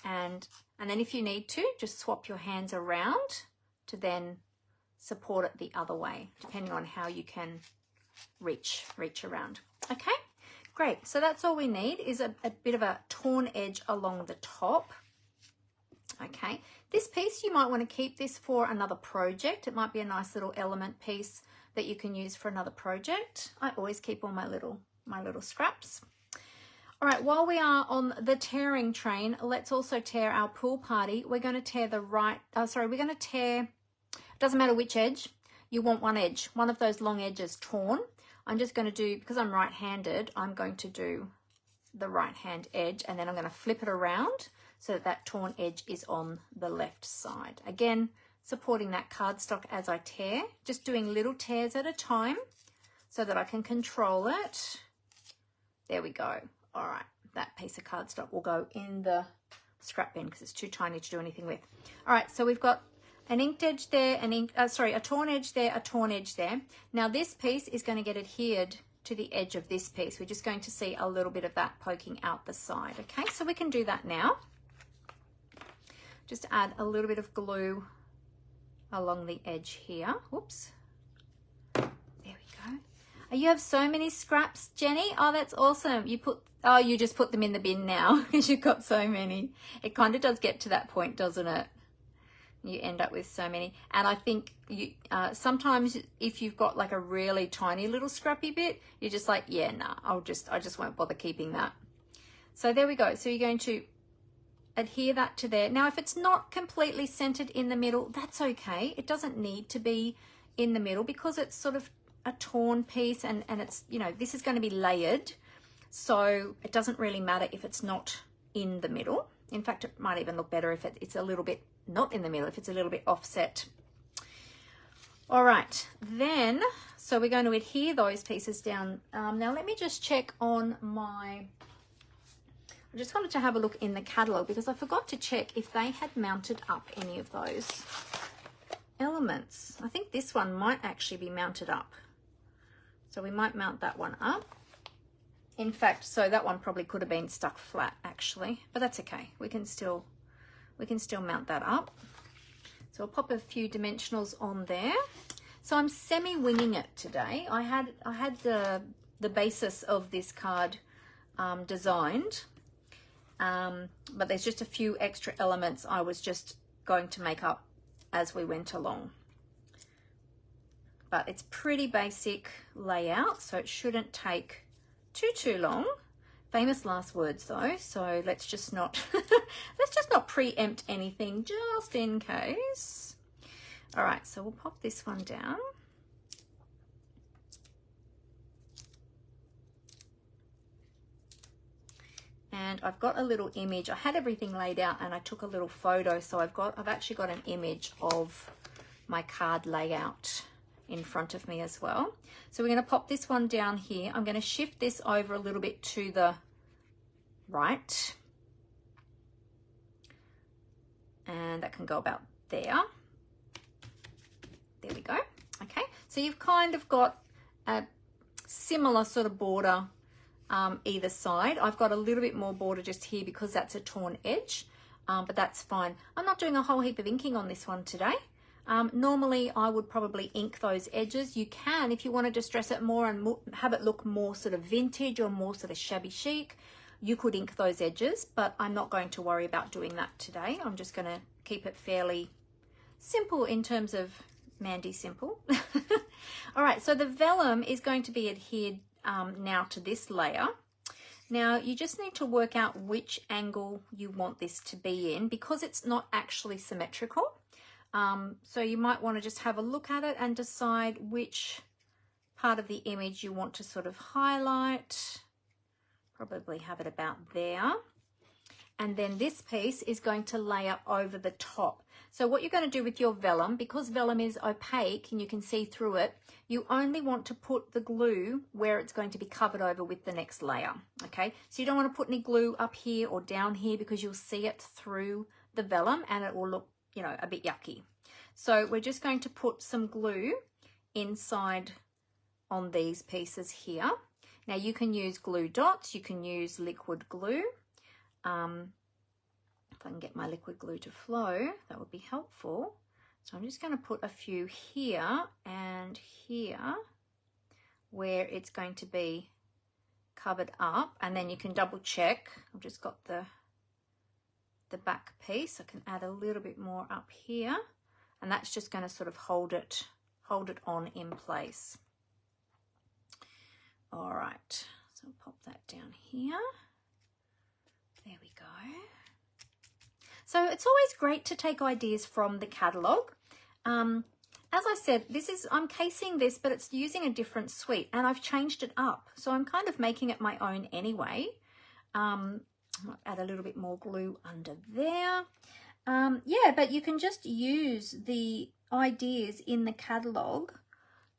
And then if you need to, just swap your hands around to then support it the other way, depending on how you can reach around. Okay, great. So that's all we need is a bit of a torn edge along the top. Okay, this piece, you might want to keep this for another project. It might be a nice little element piece that you can use for another project. I always keep all my little scraps. All right, while we are on the tearing train, let's also tear our pool party. We're going to tear the we're going to tear, doesn't matter which edge, you want one edge, one of those long edges torn. I'm just going to do, because I'm right-handed, I'm going to do the right-hand edge, and then I'm going to flip it around so that that torn edge is on the left side. Again, supporting that cardstock as I tear, just doing little tears at a time so that I can control it. There we go. All right, that piece of cardstock will go in the scrap bin because it's too tiny to do anything with. All right, so we've got an inked edge there, a torn edge there, a torn edge there. Now this piece is going to get adhered to the edge of this piece. We're just going to see a little bit of that poking out the side. Okay, so we can do that now. Just add a little bit of glue along the edge here. Whoops. There we go. Oh, you have so many scraps, Jenny. Oh, that's awesome. You just put them in the bin now because you've got so many. It kind of does get to that point, doesn't it? You end up with so many. And I think you sometimes if you've got like a really tiny little scrappy bit, you're just like, yeah, nah, I just won't bother keeping that. So there we go. So you're going to adhere that to there. Now, if it's not completely centered in the middle, that's okay. It doesn't need to be in the middle because it's sort of a torn piece and it's, you know, this is going to be layered. So it doesn't really matter if it's not in the middle. In fact, it might even look better if it's a little bit not in the middle, if it's a little bit offset. All right, then, so we're going to adhere those pieces down. Now, let me just check on my... I just wanted to have a look in the catalogue because I forgot to check if they had mounted up any of those elements. I think this one might actually be mounted up. So we might mount that one up. In fact, so that one probably could have been stuck flat actually, but that's okay. We can still mount that up. So I'll pop a few dimensionals on there. So I'm semi-winging it today. I had the basis of this card designed. But there's just a few extra elements I was just going to make up as we went along. But it's pretty basic layout, so it shouldn't take too long. Famous last words though, so let's just not preempt anything just in case. All right, so we'll pop this one down. And I've got a little image. I had everything laid out and I took a little photo, so I've actually got an image of my card layout in front of me as well. So we're going to pop this one down here. I'm going to shift this over a little bit to the right. And that can go about there. There we go. Okay, so you've kind of got a similar sort of border either side. I've got a little bit more border just here because that's a torn edge, but that's fine. I'm not doing a whole heap of inking on this one today. Normally I would probably ink those edges. You can, if you want to distress it more and have it look more sort of vintage or more sort of shabby chic, you could ink those edges, but I'm not going to worry about doing that today. I'm just going to keep it fairly simple in terms of Mandy simple. All right, so the vellum is going to be adhered now to this layer. Now you just need to work out which angle you want this to be in because it's not actually symmetrical. So you might want to just have a look at it and decide which part of the image you want to sort of highlight. Probably have it about there. and then this piece is going to layer over the top. So what you're going to do with your vellum, because vellum is opaque and you can see through it, you only want to put the glue where it's going to be covered over with the next layer, okay? So you don't want to put any glue up here or down here because you'll see it through the vellum and it will look, you know, a bit yucky. So we're just going to put some glue inside on these pieces here. Now you can use glue dots, you can use liquid glue. If I can get my liquid glue to flow, that would be helpful. So I'm just going to put a few here and here where it's going to be covered up, and then you can double check. I've just got the back piece. I can add a little bit more up here, and that's just going to sort of hold it on in place. All right, so I'll pop that down here. There we go. So it's always great to take ideas from the catalogue. As I said, I'm casing this, but it's using a different suite, and I've changed it up. So I'm kind of making it my own anyway. I might add a little bit more glue under there. Yeah, but you can just use the ideas in the catalogue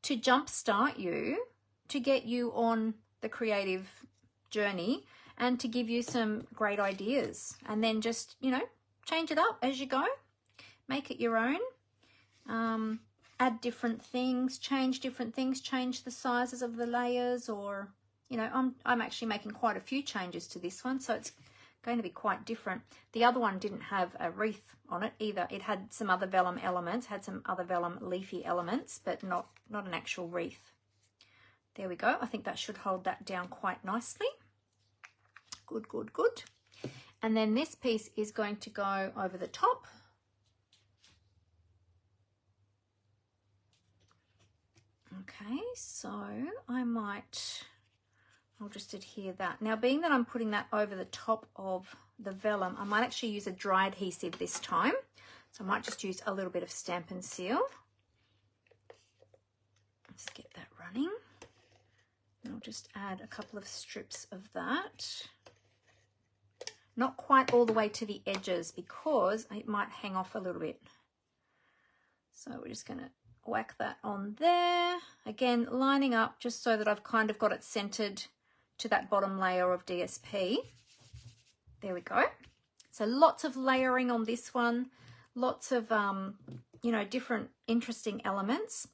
to jumpstart you, to get you on the creative journey and to give you some great ideas, and then just, you know, change it up as you go, make it your own, add different things, change different things, change the sizes of the layers, or, you know, I'm actually making quite a few changes to this one, so it's going to be quite different. The other one didn't have a wreath on it either. It had some other vellum elements, had some other vellum leafy elements, but not an actual wreath. There we go. I think that should hold that down quite nicely. Good, good, good. And then this piece is going to go over the top. Okay, so I'll just adhere that. Now, being that I'm putting that over the top of the vellum, I might actually use a dry adhesive this time. So I might just use a little bit of Stampin' Seal. Let's get that running. And I'll just add a couple of strips of that. Not quite all the way to the edges because it might hang off a little bit. So we're just going to whack that on there. Again, lining up just so that I've kind of got it centered to that bottom layer of DSP. There we go. So lots of layering on this one. Lots of, you know, different interesting elements.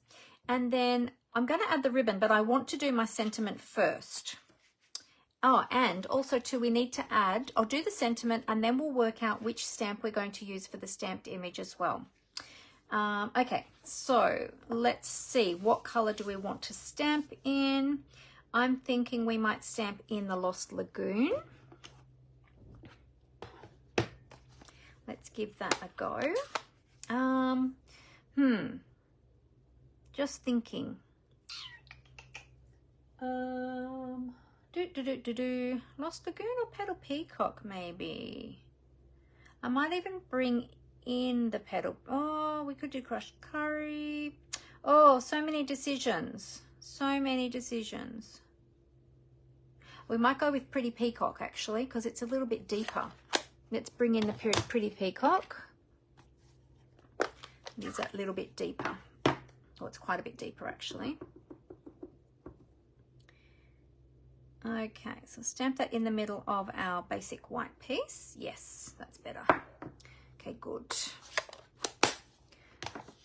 And then I'm going to add the ribbon, but I want to do my sentiment first. Oh, and also too, we need to add, I'll do the sentiment and then we'll work out which stamp we're going to use for the stamped image as well. Okay, so let's see, what color do we want to stamp in? I'm thinking we might stamp in the Lost Lagoon. Let's give that a go. Just thinking. Lost Lagoon or Petal Peacock, maybe. I might even bring in the petal. Oh, we could do Crushed Curry. Oh, so many decisions. So many decisions. We might go with Pretty Peacock, actually, because it's a little bit deeper. Let's bring in the Pretty Peacock. Use that little bit deeper. Oh, it's quite a bit deeper, actually. Okay, so stamp that in the middle of our basic white piece. Yes, that's better. Okay, good.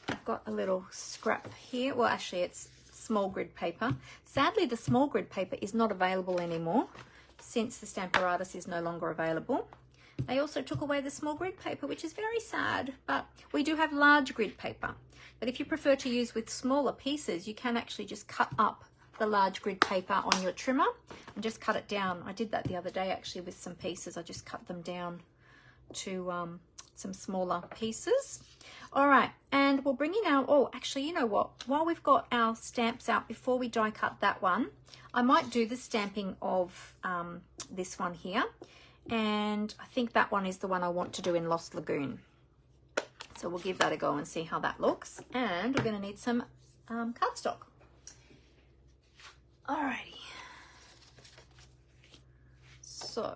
I've got a little scrap here. Well, actually, it's small grid paper. Sadly, the small grid paper is not available anymore since the Stamparatus is no longer available. They also took away the small grid paper, which is very sad, but we do have large grid paper. But if you prefer to use with smaller pieces, you can actually just cut up the large grid paper on your trimmer and just cut it down. I did that the other day actually with some pieces. I just cut them down to some smaller pieces. All right, and we'll bring in our, oh, actually, you know what? While we've got our stamps out, before we die cut that one, I might do the stamping of this one here. And I think that one is the one I want to do in Lost Lagoon. So we'll give that a go and see how that looks. And we're going to need some cardstock. Alrighty. So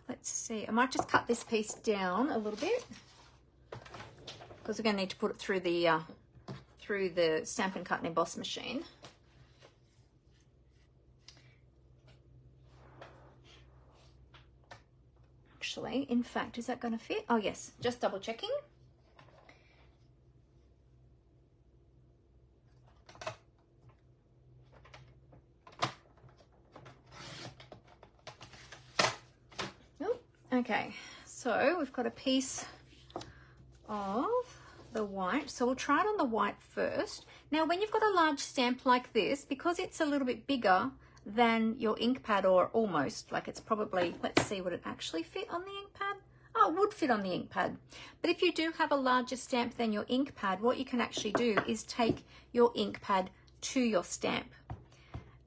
let's see, I might just cut this piece down a little bit because we're going to need to put it through the Stampin' Cut and Emboss machine. Actually, in fact, is that going to fit? Oh yes, just double checking. Okay, so we've got a piece of the white, so we'll try it on the white first. Now when you've got a large stamp like this, because it's a little bit bigger than your ink pad, or almost, like it's probably, let's see, would it actually fit on the ink pad? Oh, it would fit on the ink pad. But if you do have a larger stamp than your ink pad, what you can actually do is take your ink pad to your stamp.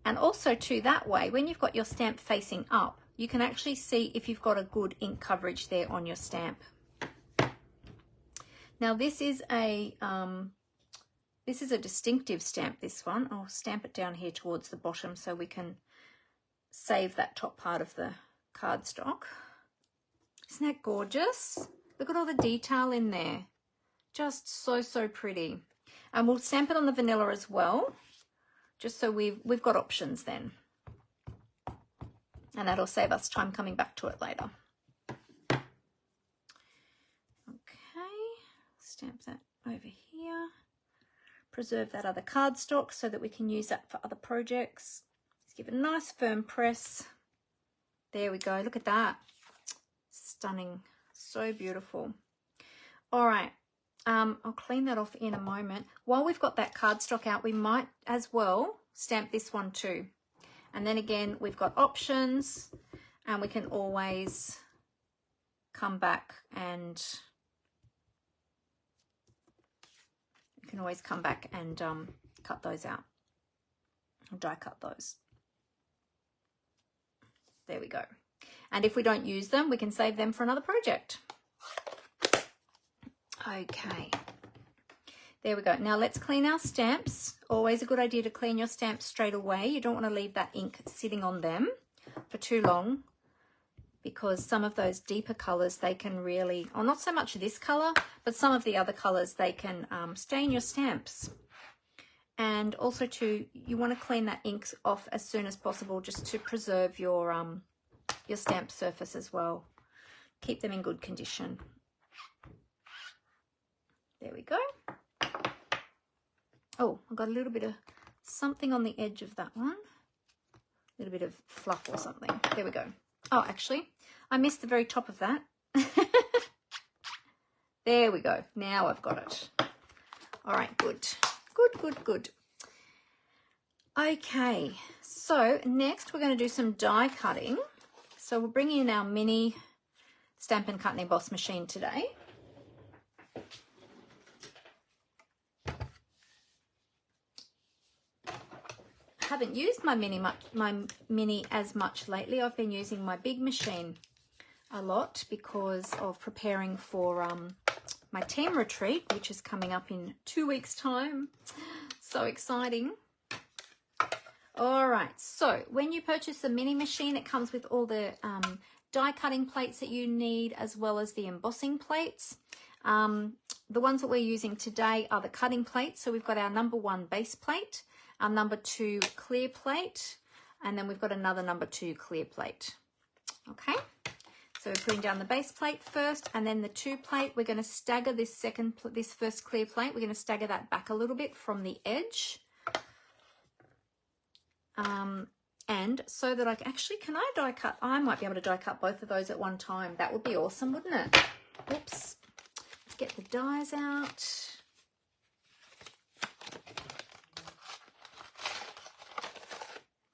And also too, that way, when you've got your stamp facing up, you can actually see if you've got a good ink coverage there on your stamp. Now this is a distinctive stamp, this one. I'll stamp it down here towards the bottom so we can save that top part of the cardstock. Isn't that gorgeous? Look at all the detail in there. Just so, so pretty. And we'll stamp it on the vanilla as well, just so we've got options then. And that'll save us time coming back to it later. Okay, stamp that over here. Preserve that other cardstock so that we can use that for other projects. Let's give it a nice firm press. There we go, look at that. Stunning, so beautiful. All right, I'll clean that off in a moment. While we've got that cardstock out, we might as well stamp this one too. And then again, we've got options, and we can always come back and cut those out, or die cut those. There we go. And if we don't use them, we can save them for another project. Okay. There we go. Now let's clean our stamps. Always a good idea to clean your stamps straight away. You don't want to leave that ink sitting on them for too long, because some of those deeper colors, they can really, or not so much this color, but some of the other colors, they can stain your stamps. And also too, you want to clean that ink off as soon as possible, just to preserve your stamp surface as well. Keep them in good condition. There we go. Oh, I've got a little bit of something on the edge of that one. A little bit of fluff or something. There we go. Oh, actually, I missed the very top of that. There we go. Now I've got it. All right, good. Good, good, good. Okay, so next we're going to do some die cutting. So we'll bring in our mini Stampin' Cut and Emboss machine today. Haven't used my mini as much lately. I've been using my big machine a lot because of preparing for my team retreat, which is coming up in 2 weeks' time. So exciting. All right, so when you purchase the mini machine, it comes with all the die cutting plates that you need, as well as the embossing plates. The ones that we're using today are the cutting plates. So we've got our number 1 base plate, our number 2 clear plate, and then we've got another number 2 clear plate. Okay, so we're putting down the base plate first, and then the 2 plate, we're going to stagger this first clear plate. We're going to stagger that back a little bit from the edge. And so that can I die cut? I might be able to die cut both of those at one time. That would be awesome, wouldn't it? Oops, let's get the dies out.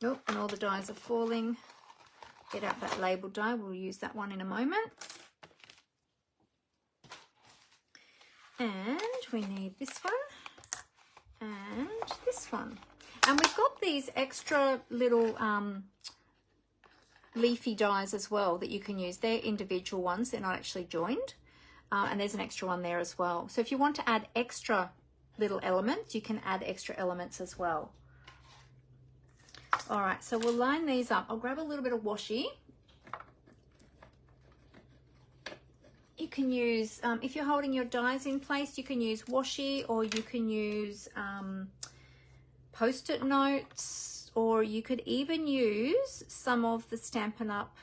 Oh, and all the dies are falling. Get out that label die. We'll use that one in a moment. And we need this one and this one. And we've got these extra little leafy dies as well that you can use. They're individual ones. They're not actually joined. And there's an extra one there as well. So if you want to add extra little elements, you can add extra elements as well. All right, so we'll line these up. I'll grab a little bit of washi. you can use, if you're holding your dies in place, you can use washi, or you can use Post-it notes, or you could even use some of the Stampin' Up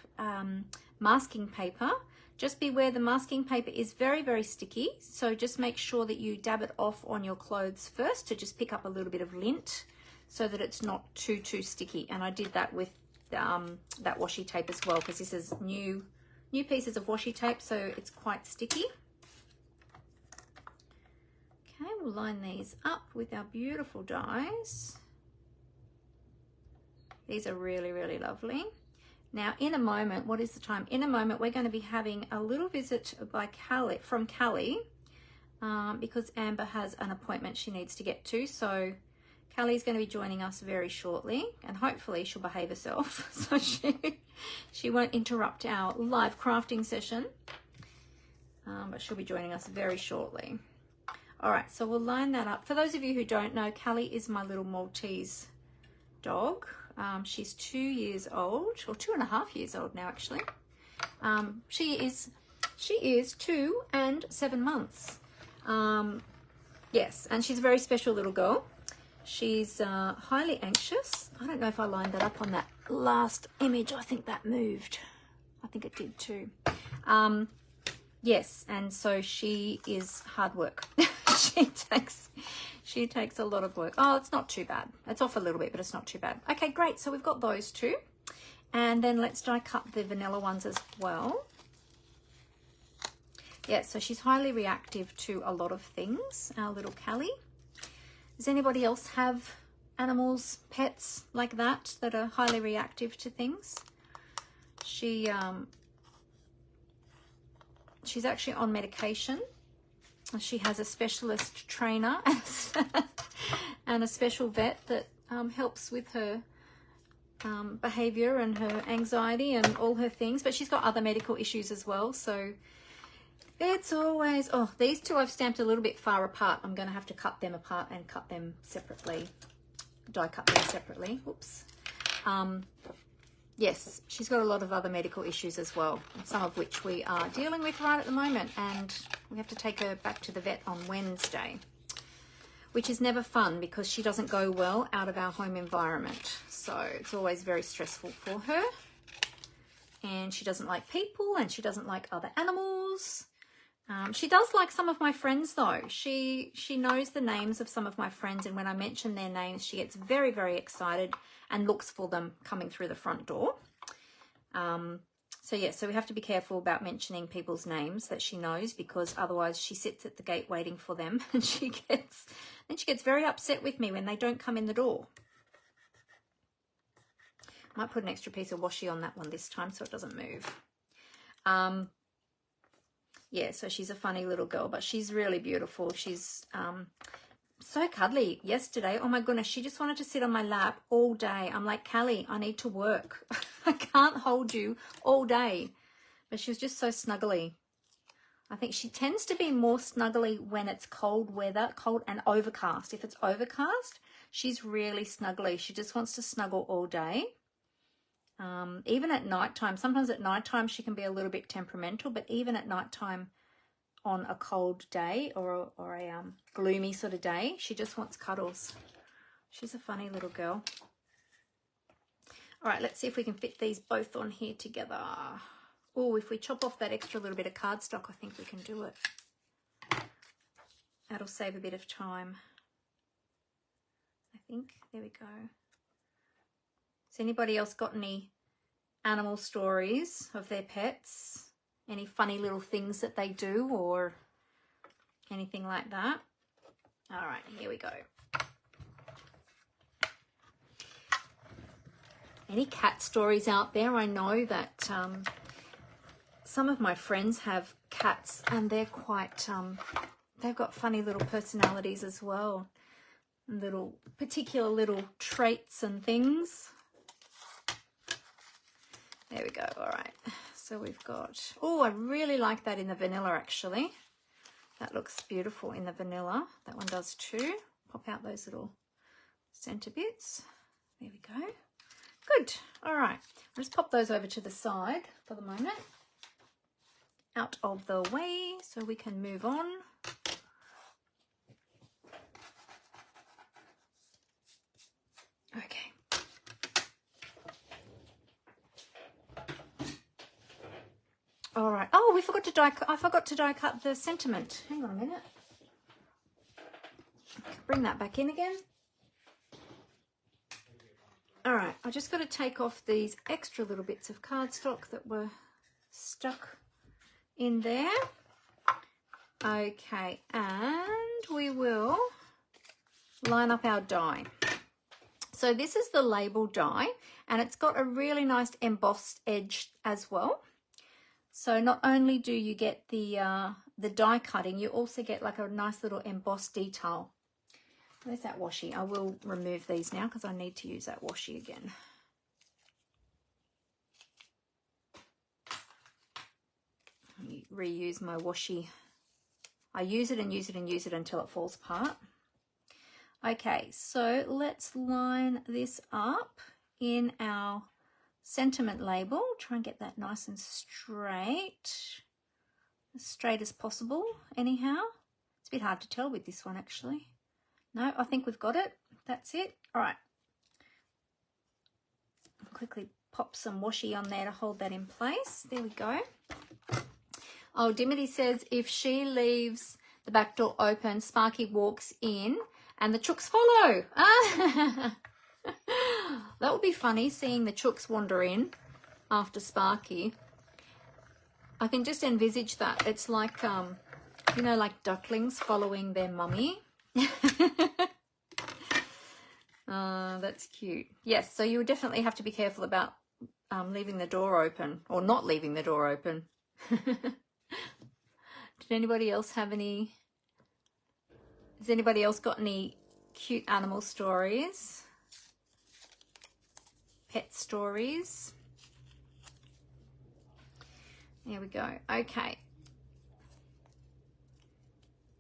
masking paper. Just beware, the masking paper is very, very sticky, so just make sure that you dab it off on your clothes first to just pick up a little bit of lint so that it's not too sticky. And I did that with that washi tape as well, because this is new pieces of washi tape, so it's quite sticky. Okay, we'll line these up with our beautiful dies. These are really, really lovely. Now, in a moment, what is the time? In a moment, we're going to be having a little visit from Callie, because Amber has an appointment she needs to get to. So Callie's going to be joining us very shortly, and hopefully she'll behave herself so she won't interrupt our live crafting session, but she'll be joining us very shortly. All right, so we'll line that up. For those of you who don't know, Callie is my little Maltese dog. She's 2 years old, or 2.5 years old now, actually. She is 2 and 7 months. Yes, and she's a very special little girl. She's highly anxious. I don't know if I lined that up on that last image. I think that moved. I think it did too. Yes, and so she is hard work. She takes a lot of work. Oh, it's not too bad. It's off a little bit, but it's not too bad. Okay, great. So we've got those two. And then let's die cut the vanilla ones as well. Yeah, so she's highly reactive to a lot of things, our little Callie. Does anybody else have animals, pets like that are highly reactive to things? She's actually on medication. She has a specialist trainer and a special vet that helps with her behavior and her anxiety and all her things, but she's got other medical issues as well. So it's always, oh, these two I've stamped a little bit far apart. I'm going to have to cut them apart and cut them separately, die cut them separately. Oops. Yes, she's got a lot of other medical issues as well, some of which we are dealing with right at the moment, and we have to take her back to the vet on Wednesday, which is never fun because she doesn't go well out of our home environment. So it's always very stressful for her, and she doesn't like people, and she doesn't like other animals. She does like some of my friends though. She knows the names of some of my friends, and when I mention their names, she gets very, very excited and looks for them coming through the front door. So yeah, so we have to be careful about mentioning people's names that she knows, because otherwise she sits at the gate waiting for them, and she gets very upset with me when they don't come in the door. Might put an extra piece of washi on that one this time so it doesn't move. Yeah, so she's a funny little girl, but she's really beautiful. She's so cuddly. Yesterday, oh my goodness, she just wanted to sit on my lap all day. I'm like, Callie, I need to work. I can't hold you all day. But she was just so snuggly. I think she tends to be more snuggly when it's cold weather, cold and overcast. If it's overcast, she's really snuggly. She just wants to snuggle all day. Even at nighttime, sometimes at nighttime she can be a little bit temperamental, but even at nighttime on a cold day or a gloomy sort of day, she just wants cuddles. She's a funny little girl. All right, let's see if we can fit these both on here together. Oh, if we chop off that extra little bit of cardstock, I think we can do it. That'll save a bit of time, I think. There we go. Has anybody else got any animal stories of their pets? Any funny little things that they do or anything like that? All right, here we go. Any cat stories out there? I know that some of my friends have cats, and they're quite, they've got funny little personalities as well. Particular little traits and things. There we go. All right. So we've got, oh, I really like that in the vanilla, actually. That looks beautiful in the vanilla. That one does too. Pop out those little center bits. There we go. Good. All right. I'll just pop those over to the side for the moment. out of the way so we can move on. Okay. All right. Oh, we forgot to die. I forgot to die cut the sentiment. Hang on a minute. Bring that back in again. All right. I just got to take off these extra little bits of cardstock that were stuck in there. Okay, and we will line up our die. So this is the label die, and it's got a really nice embossed edge as well. So not only do you get the die cutting, you also get like a nice little embossed detail. Where's that washi? I will remove these now because I need to use that washi again. Reuse my washi. I use it and use it and use it until it falls apart. Okay, so let's line this up in our sentiment label. Try and get that nice and straight. As straight as possible, anyhow. It's a bit hard to tell with this one, actually. No, I think we've got it. That's it. All right. I'll quickly pop some washi on there to hold that in place. There we go. Oh, Dimity says if she leaves the back door open, Sparky walks in and the chooks follow. Ah. That would be funny, seeing the chooks wander in after Sparky. I can just envisage that. It's like, you know, like ducklings following their mummy. That's cute. Yes, so you would definitely have to be careful about leaving the door open or not leaving the door open. Did anybody else have any? Has anybody else got any cute animal stories? Pet stories? There we go. Okay.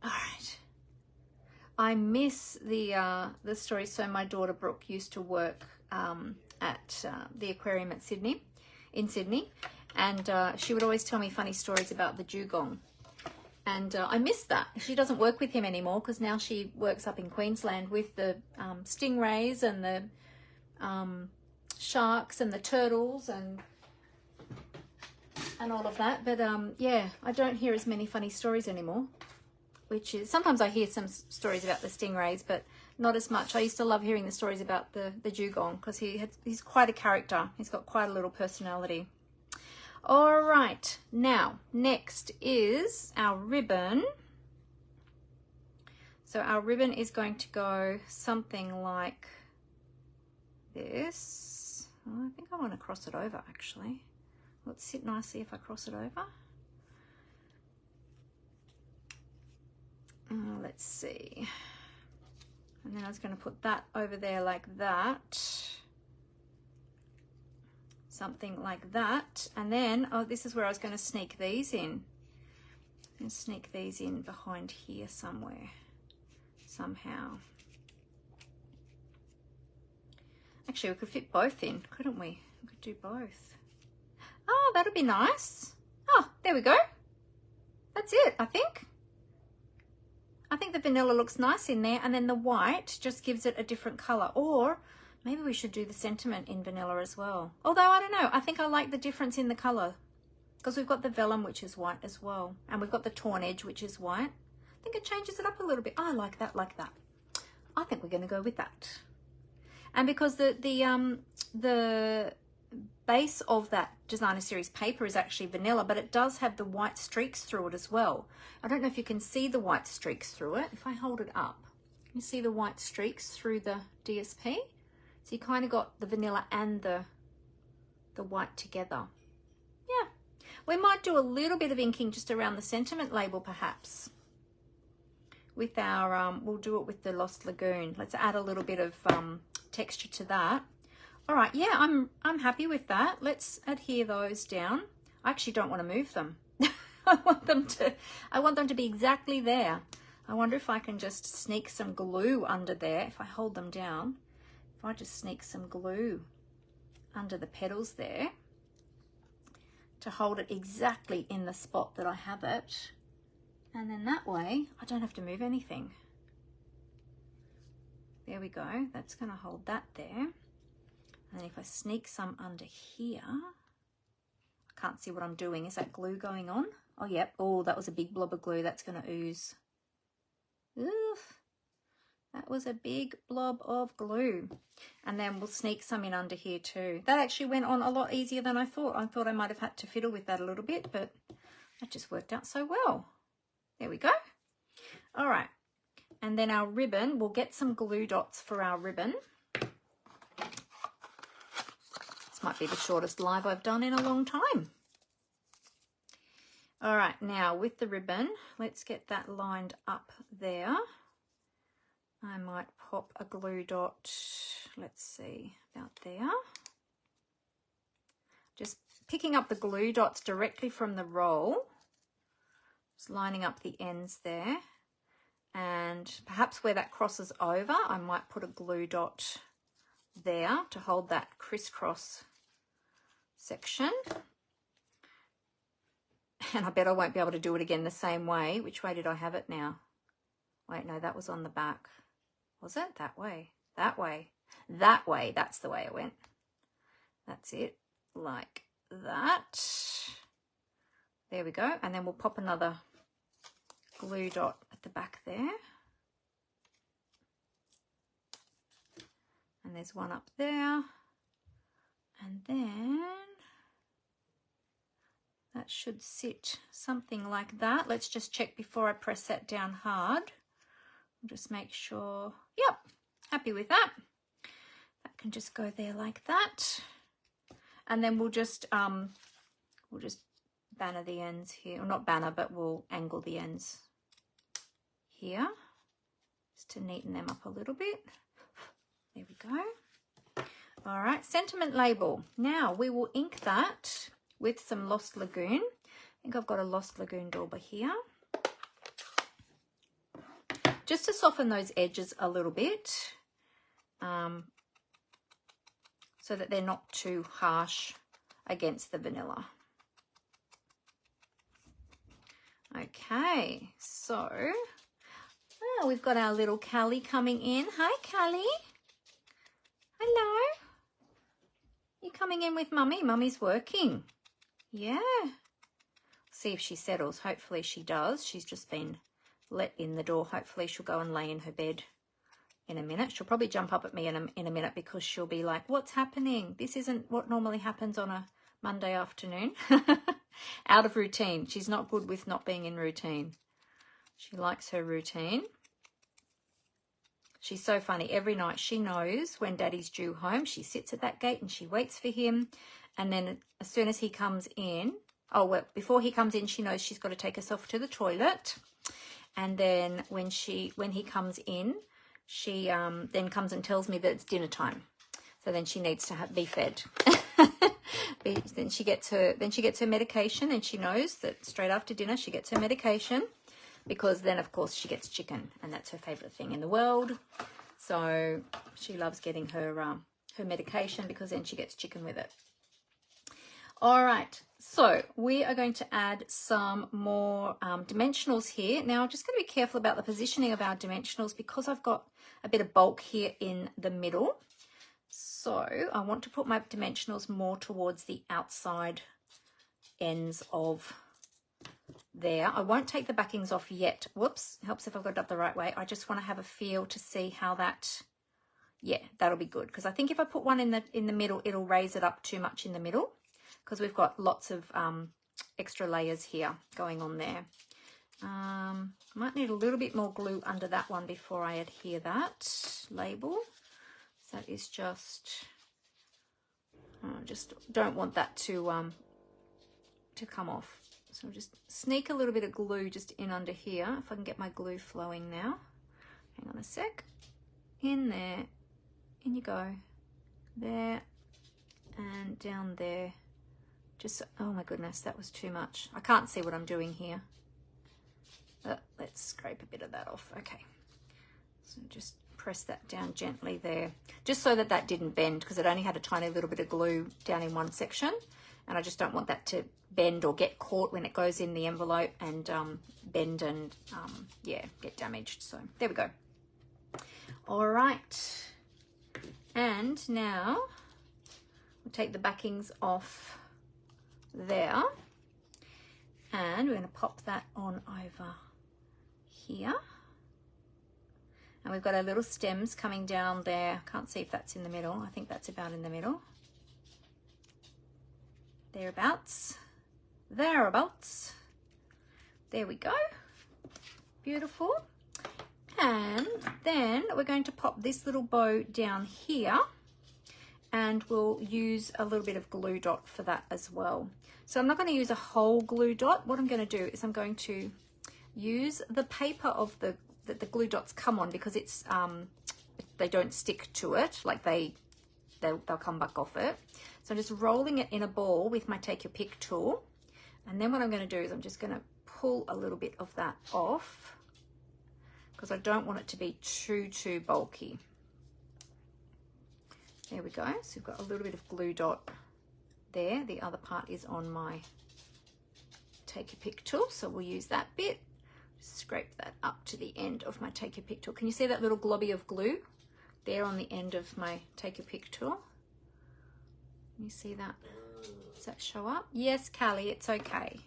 All right. I miss the story. So my daughter Brooke used to work at the aquarium at Sydney, and she would always tell me funny stories about the dugong. And I miss that. She doesn't work with him anymore because now she works up in Queensland with the stingrays and the sharks and the turtles and all of that. But yeah, I don't hear as many funny stories anymore, which is, sometimes I hear some stories about the stingrays, but not as much. I used to love hearing the stories about the dugong because he's quite a character. He's got quite a little personality. All right, now next is our ribbon. So our ribbon is going to go something like this. Oh, I think I want to cross it over actually. Will it sit nicely if I cross it over? Let's see. And then I was going to put that over there like that. Something like that. And then, oh, this is where I was going to sneak these in. And sneak these in behind here somewhere. Somehow. Actually, we could fit both in, couldn't we? We could do both. Oh, that'd be nice. Oh, there we go. That's it, I think. I think the vanilla looks nice in there, and then the white just gives it a different color. Or maybe we should do the sentiment in vanilla as well. Although, I don't know. I think I like the difference in the color because we've got the vellum, which is white as well. And we've got the torn edge, which is white. I think it changes it up a little bit. I like that, like that. I think we're going to go with that. And because the base of that designer series paper is actually vanilla, but it does have the white streaks through it as well. I don't know if you can see the white streaks through it. If I hold it up, you see the white streaks through the DSP. So you kind of got the vanilla and the white together. Yeah, we might do a little bit of inking just around the sentiment label perhaps. With our, we'll do it with the Lost Lagoon. Let's add a little bit of texture to that. All right, yeah, I'm happy with that. Let's adhere those down. I actually don't want to move them. I want them to be exactly there. I wonder if I can just sneak some glue under there. If I hold them down, if I just sneak some glue under the petals there to hold it exactly in the spot that I have it. And then that way I don't have to move anything. There we go. That's going to hold that there. And then if I sneak some under here, I can't see what I'm doing. Is that glue going on? Oh, yep. Oh, that was a big blob of glue. That's going to ooze. Oof. That was a big blob of glue. And then we'll sneak some in under here too. That actually went on a lot easier than I thought. I thought I might have had to fiddle with that a little bit, but that just worked out so well. There we go. All right. And then our ribbon, we'll get some glue dots for our ribbon. This might be the shortest live I've done in a long time. All right, now with the ribbon, let's get that lined up there. I might pop a glue dot, let's see, about there. Just picking up the glue dots directly from the roll, just lining up the ends there. And perhaps where that crosses over, I might put a glue dot there to hold that crisscross section. And I bet I won't be able to do it again the same way. Which way did I have it now? Wait, no, that was on the back. Was it? That way. That way. That way. That's the way it went. That's it. Like that. There we go. And then we'll pop another glue dot at the back there. And there's one up there. And then that should sit something like that. Let's just check before I press that down hard. Just make sure, yep, happy with that. That can just go there like that. And then we'll just banner the ends here, or not banner, but we'll angle the ends here just to neaten them up a little bit. There we go. All right, sentiment label. Now we will ink that with some Lost Lagoon. I think I've got a Lost Lagoon dauber here. Just to soften those edges a little bit, so that they're not too harsh against the vanilla. Okay, so we've got our little Callie coming in. Hi, Callie. Hello. You coming in with Mummy? Mummy's working. Yeah. See if she settles. Hopefully she does. She's just been let in the door. Hopefully she'll go and lay in her bed in a minute. She'll probably jump up at me in a minute because she'll be like, what's happening? This isn't what normally happens on a Monday afternoon. Out of routine. She's not good with not being in routine. She likes her routine. She's so funny. Every night she knows when Daddy's due home. She sits at that gate and she waits for him. And then as soon as he comes in, oh, well, before he comes in, she knows she's got to take herself to the toilet. And then when he comes in, she then comes and tells me that it's dinner time. So then she needs to be fed. Then she gets her medication, and she knows that straight after dinner she gets her medication, because then of course she gets chicken, and that's her favorite thing in the world. So she loves getting her her medication, because then she gets chicken with it. All right, so we are going to add some more dimensionals here. Now I'm just going to be careful about the positioning of our dimensionals, because I've got a bit of bulk here in the middle. So I want to put my dimensionals more towards the outside ends of there. I won't take the backings off yet. Whoops, helps if I've got it up the right way. I just want to have a feel to see how that, yeah, that'll be good. Because I think if I put one in the middle, it'll raise it up too much in the middle, because we've got lots of extra layers here going on there. Might need a little bit more glue under that one before I adhere that label. So that is just don't want that to come off. So just sneak a little bit of glue just in under here. If I can get my glue flowing now. Hang on a sec. In there. In you go. There. And down there. Just, oh my goodness, that was too much. I can't see what I'm doing here. Let's scrape a bit of that off. Okay. So just press that down gently there. Just so that that didn't bend, because it only had a tiny little bit of glue down in one section. and I just don't want that to bend or get caught when it goes in the envelope and bend and yeah, get damaged. So there we go. All right, and now we'll take the backings off there, and we're going to pop that on over here. And we've got our little stems coming down there. Can't see if that's in the middle. I think that's about in the middle. Thereabouts. Thereabouts. There we go. Beautiful. And then we're going to pop this little bow down here, and we'll use a little bit of glue dot for that as well. So I'm not going to use a whole glue dot. What I'm going to do is I'm going to use the paper of that the glue dots come on, because it's they don't stick to it, like they'll come back off it. So I'm just rolling it in a ball with my Take Your Pick tool, and then what I'm going to do is I'm just going to pull a little bit of that off, because I don't want it to be too bulky. There we go. So we've got a little bit of glue dot there. The other part is on my Take Your Pick tool, so we'll use that bit. Scrape that up to the end of my Take Your Pick tool. Can you see that little globby of glue there on the end of my Take Your Pick tool? Can you see that? Does that show up? Yes, Callie, it's okay.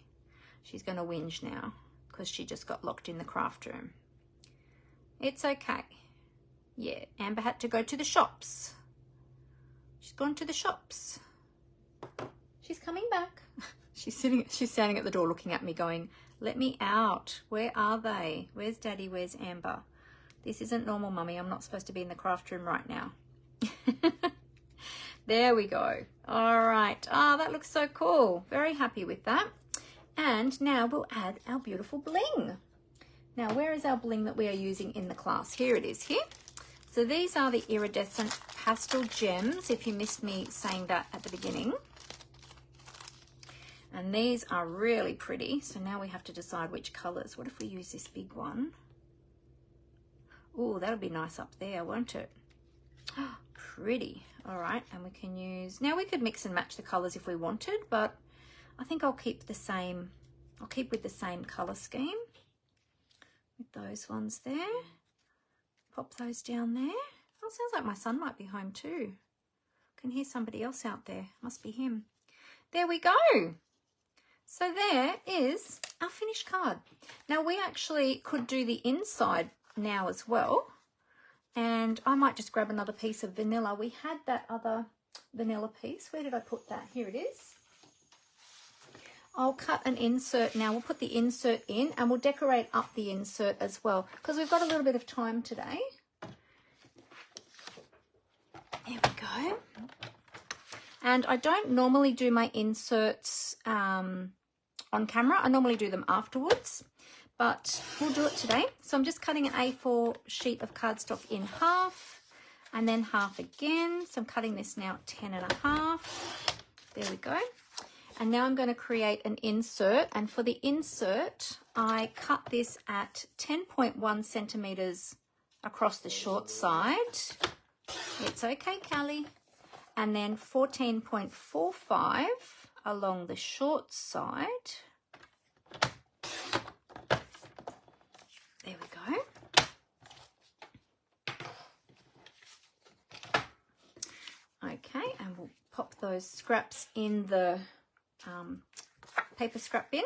She's going to whinge now because she just got locked in the craft room. It's okay. Yeah, Amber had to go to the shops. She's gone to the shops. She's coming back. She's standing at the door looking at me going, let me out. Where are they? Where's Daddy? Where's Amber? This isn't normal, Mummy. I'm not supposed to be in the craft room right now. There we go. All right. Oh, that looks so cool. Very happy with that. And now we'll add our beautiful bling. Now, where is our bling that we are using in the class? Here it is here. So these are the iridescent pastel gems, if you missed me saying that at the beginning. And these are really pretty. So now we have to decide which colors. What if we use this big one? Oh, that'll be nice up there, won't it? Oh, pretty. All right, and we can use, now we could mix and match the colors if we wanted, but I think I'll keep the same, I'll keep with the same color scheme with those ones there. Pop those down there. Oh, sounds like my son might be home too. I can hear somebody else out there. Must be him. There we go. So there is our finished card. Now we actually could do the inside now as well. And I might just grab another piece of vanilla. We had that other vanilla piece. Where did I put that? Here it is. I'll cut an insert now. We'll put the insert in and we'll decorate up the insert as well, because we've got a little bit of time today. There we go. And I don't normally do my inserts on camera. I normally do them afterwards, but we'll do it today. So I'm just cutting an A4 sheet of cardstock in half and then half again. So I'm cutting this now at 10.5. There we go. And now I'm going to create an insert. And for the insert, I cut this at 10.1 centimeters across the short side. It's okay, Callie. And then 14.45 along the short side. There we go. Okay, and we'll pop those scraps in the paper scrap bin.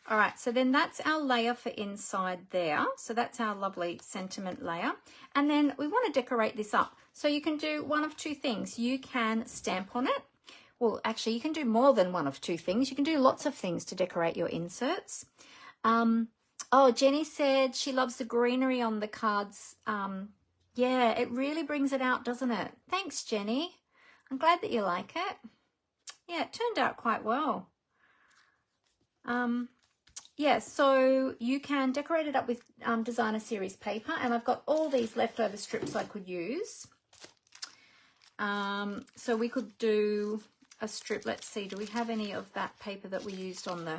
All right, so then that's our layer for inside there. So that's our lovely sentiment layer. And then we want to decorate this up. So you can do one of two things. You can stamp on it. Well, actually, you can do more than one of two things. You can do lots of things to decorate your inserts. Oh, Jenny said she loves the greenery on the cards. Yeah, it really brings it out, doesn't it? Thanks, Jenny. I'm glad that you like it. Yeah, it turned out quite well. Yeah, so you can decorate it up with designer series paper, and I've got all these leftover strips I could use. So we could do a strip. Let's see, do we have any of that paper that we used on the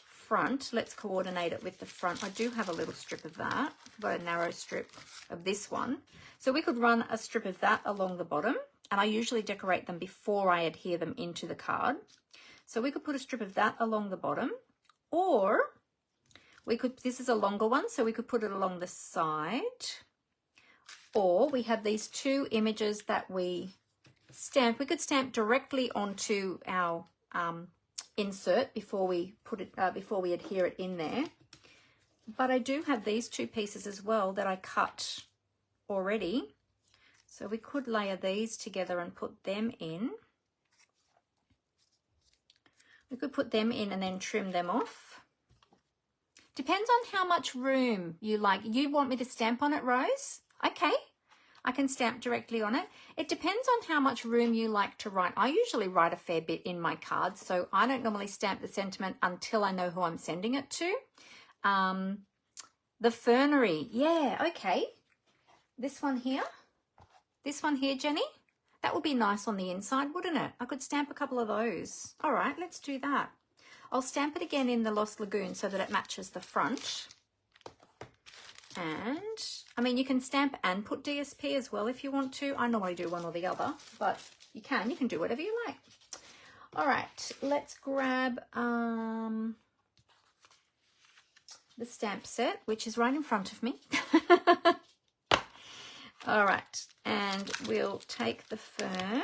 front? Let's coordinate it with the front. I do have a little strip of that. I've got a narrow strip of this one. So we could run a strip of that along the bottom, and I usually decorate them before I adhere them into the card. So we could put a strip of that along the bottom, or we could, this is a longer one, so we could put it along the side, or we have these two images that we stamp. We could stamp directly onto our insert before we put it, before we adhere it in there. But I do have these two pieces as well that I cut already. So we could layer these together and put them in. We could put them in and then trim them off. Depends on how much room you like. You want me to stamp on it, Rose? Okay, I can stamp directly on it. It depends on how much room you like to write. I usually write a fair bit in my cards, so I don't normally stamp the sentiment until I know who I'm sending it to. The fernery, yeah, okay. This one here, Jenny, that would be nice on the inside, wouldn't it? I could stamp a couple of those. All right, let's do that. I'll stamp it again in the Lost Lagoon so that it matches the front. And, I mean, you can stamp and put DSP as well if you want to. I normally do one or the other, but you can do whatever you like. All right, let's grab the stamp set, which is right in front of me. All right, and we'll take the fern.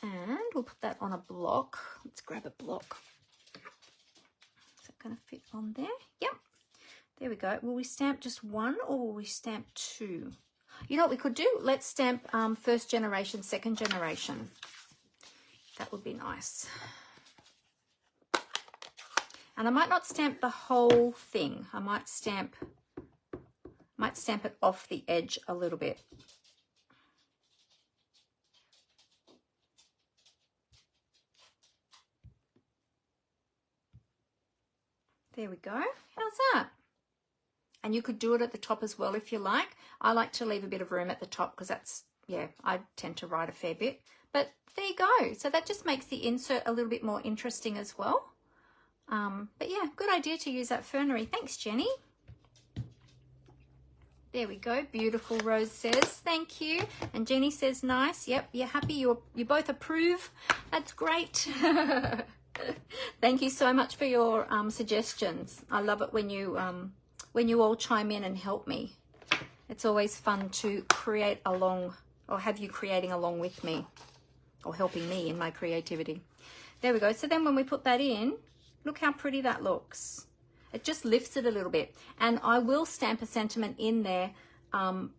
And we'll put that on a block. Let's grab a block. Is that going to fit on there? Yep. There we go. Will we stamp just one or will we stamp two? You know what we could do? Let's stamp first generation, second generation. That would be nice. And I might not stamp the whole thing. I might stamp it off the edge a little bit. There we go. How's that? And you could do it at the top as well if you like. I like to leave a bit of room at the top because that's, yeah, I tend to write a fair bit. But there you go. So that just makes the insert a little bit more interesting as well. But yeah, good idea to use that fernery. Thanks, Jenny. There we go. Beautiful, Rose says. Thank you. And Jenny says, nice. Yep, you're happy. You both approve. That's great. Thank you so much for your suggestions. I love it when you all chime in and help me. It's always fun to create along, or have you creating along with me, or helping me in my creativity. There we go. So then when we put that in, look how pretty that looks. It just lifts it a little bit. And I will stamp a sentiment in there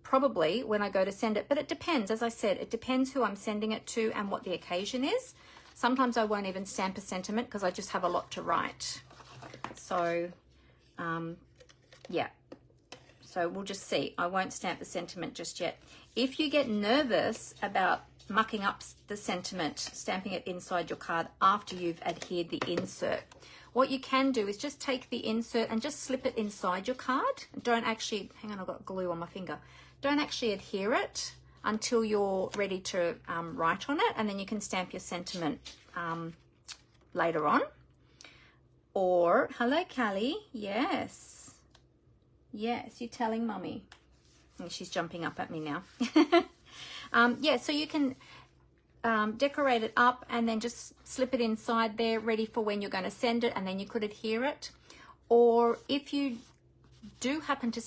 probably when I go to send it, but it depends. As I said, it depends who I'm sending it to and what the occasion is. Sometimes I won't even stamp a sentiment because I just have a lot to write. So, yeah. So we'll just see. I won't stamp the sentiment just yet. If you get nervous about mucking up the sentiment, stamping it inside your card after you've adhered the insert, what you can do is just take the insert and just slip it inside your card. Don't actually, hang on, I've got glue on my finger. Don't actually adhere it until you're ready to write on it, and then you can stamp your sentiment later on. Or, hello, Callie. Yes. Yes, you're telling Mummy. She's jumping up at me now. Yeah, so you can decorate it up and then just slip it inside there, ready for when you're going to send it, and then you could adhere it. Or if you do happen to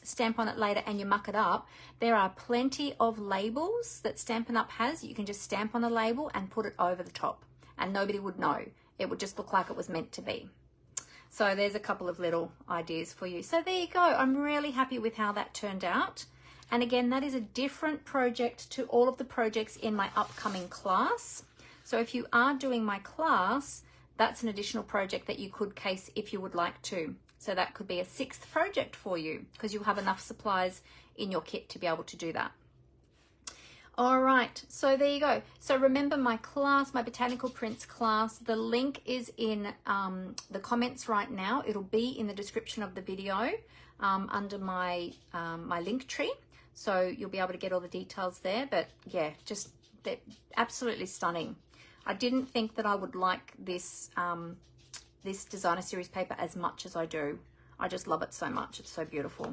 stamp on it later and you muck it up, there are plenty of labels that Stampin' Up has. You can just stamp on a label and put it over the top and nobody would know. It would just look like it was meant to be. So there's a couple of little ideas for you. So there you go. I'm really happy with how that turned out. And again, that is a different project to all of the projects in my upcoming class. So if you are doing my class, that's an additional project that you could case if you would like to. So that could be a 6th project for you because you'll have enough supplies in your kit to be able to do that. All right, so there you go. So remember my class, my Botanical Prints class, the link is in the comments right now. It'll be in the description of the video under my link tree. So you'll be able to get all the details there. But yeah, just they're absolutely stunning. I didn't think that I would like this this designer series paper as much as I do. I just love it so much. It's so beautiful.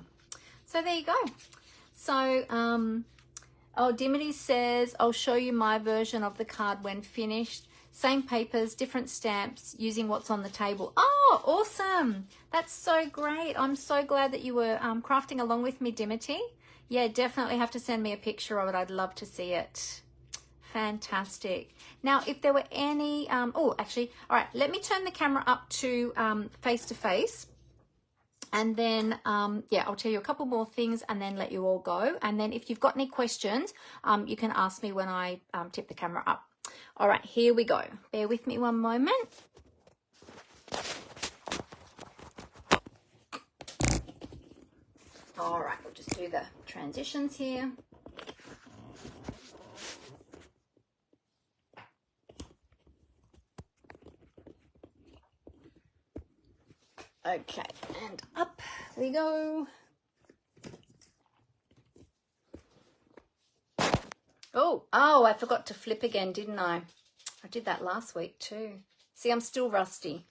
So there you go. So, oh, Dimity says, I'll show you my version of the card when finished. Same papers, different stamps, using what's on the table. Oh, awesome. That's so great. I'm so glad that you were crafting along with me, Dimity. Yeah, definitely have to send me a picture of it. I'd love to see it. Fantastic. Now, if there were any, oh, actually, all right, let me turn the camera up to face to face. And then, yeah, I'll tell you a couple more things and then let you all go. And then if you've got any questions, you can ask me when I tip the camera up. All right, here we go. Bear with me one moment. All right, we'll just do the transitions here. Okay, and up we go. Oh, I forgot to flip again, didn't I? I did that last week too. See, I'm still rusty.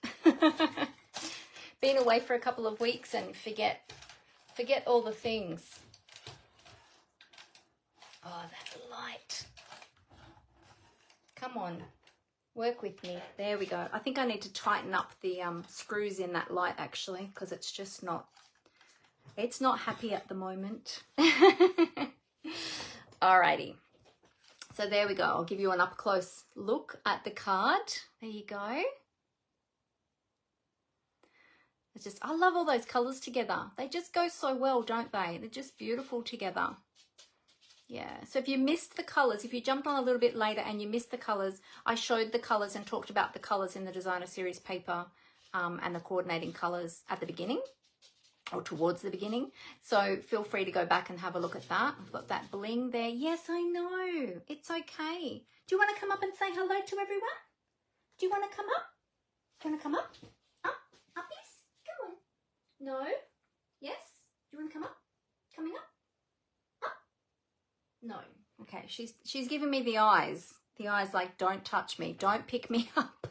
Been away for a couple of weeks and forget all the things. Oh, that light. Come on, work with me. There we go. I think I need to tighten up the screws in that light actually, because it's just not, it's not happy at the moment. Alrighty. So there we go. I'll give you an up close look at the card. There you go. It's just, I love all those colors together. They just go so well, don't they? They're just beautiful together. Yeah, so if you missed the colors, if you jumped on a little bit later and you missed the colors, I showed the colors and talked about the colors in the designer series paper and the coordinating colors at the beginning or towards the beginning. So feel free to go back and have a look at that. I've got that bling there. Yes, I know. It's okay. Do you want to come up and say hello to everyone? Do you want to come up? Do you want to come up? Up? Up, yes? Come on. No? Yes? Do you want to come up? Coming up? No. Okay, she's giving me the eyes. The eyes like, don't touch me. Don't pick me up.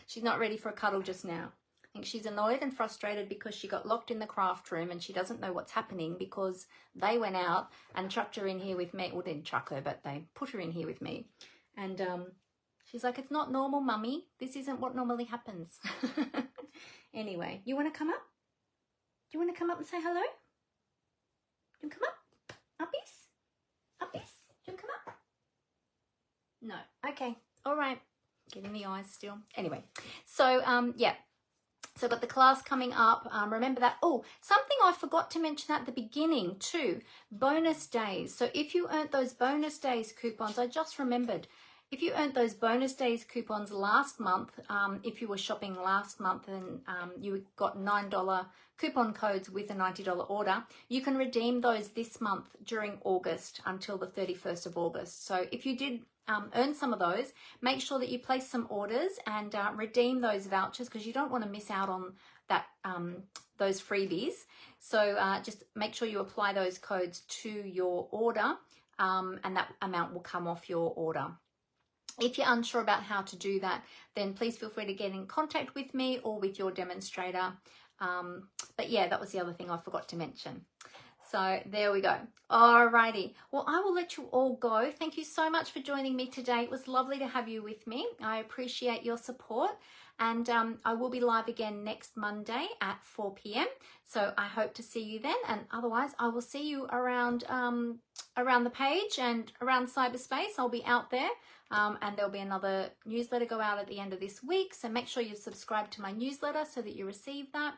She's not ready for a cuddle just now. I think she's annoyed and frustrated because she got locked in the craft room and she doesn't know what's happening because they went out and chucked her in here with me. Well, didn't chuck her, but they put her in here with me. And she's like, it's not normal, Mummy. This isn't what normally happens. Anyway, you want to come up? Do you want to come up and say hello? You want to come up? Uppies? Uppies? Do you want to come up? No. Okay. All right. Getting the eyes still. Anyway, so yeah. So I've got the class coming up. Remember that. Oh, something I forgot to mention at the beginning too. Bonus days. So if you earned those bonus days coupons, I just remembered. If you earned those bonus days coupons last month, if you were shopping last month and you got $9 coupon codes with a $90 order, you can redeem those this month during August until the 31st of August. So if you did earn some of those, make sure that you place some orders and redeem those vouchers because you don't want to miss out on that those freebies. So just make sure you apply those codes to your order and that amount will come off your order. If you're unsure about how to do that, then please feel free to get in contact with me or with your demonstrator. But yeah, that was the other thing I forgot to mention. So there we go. Alrighty. Well, I will let you all go. Thank you so much for joining me today. It was lovely to have you with me. I appreciate your support. And I will be live again next Monday at 4 p.m. So I hope to see you then. And otherwise, I will see you around around the page and around cyberspace. I'll be out there. And there'll be another newsletter go out at the end of this week. So make sure you've subscribed to my newsletter so that you receive that.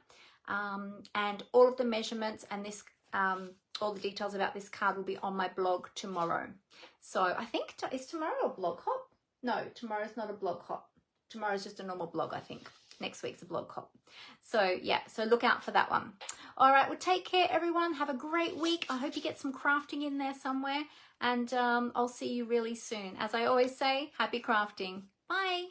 And all of the measurements and this, all the details about this card will be on my blog tomorrow. So I think, is tomorrow a blog hop? No, tomorrow's not a blog hop. Tomorrow's just a normal blog, I think. Next week's a blog hop. So yeah, so look out for that one. All right, well, take care, everyone. Have a great week. I hope you get some crafting in there somewhere. And I'll see you really soon. As I always say, happy crafting. Bye.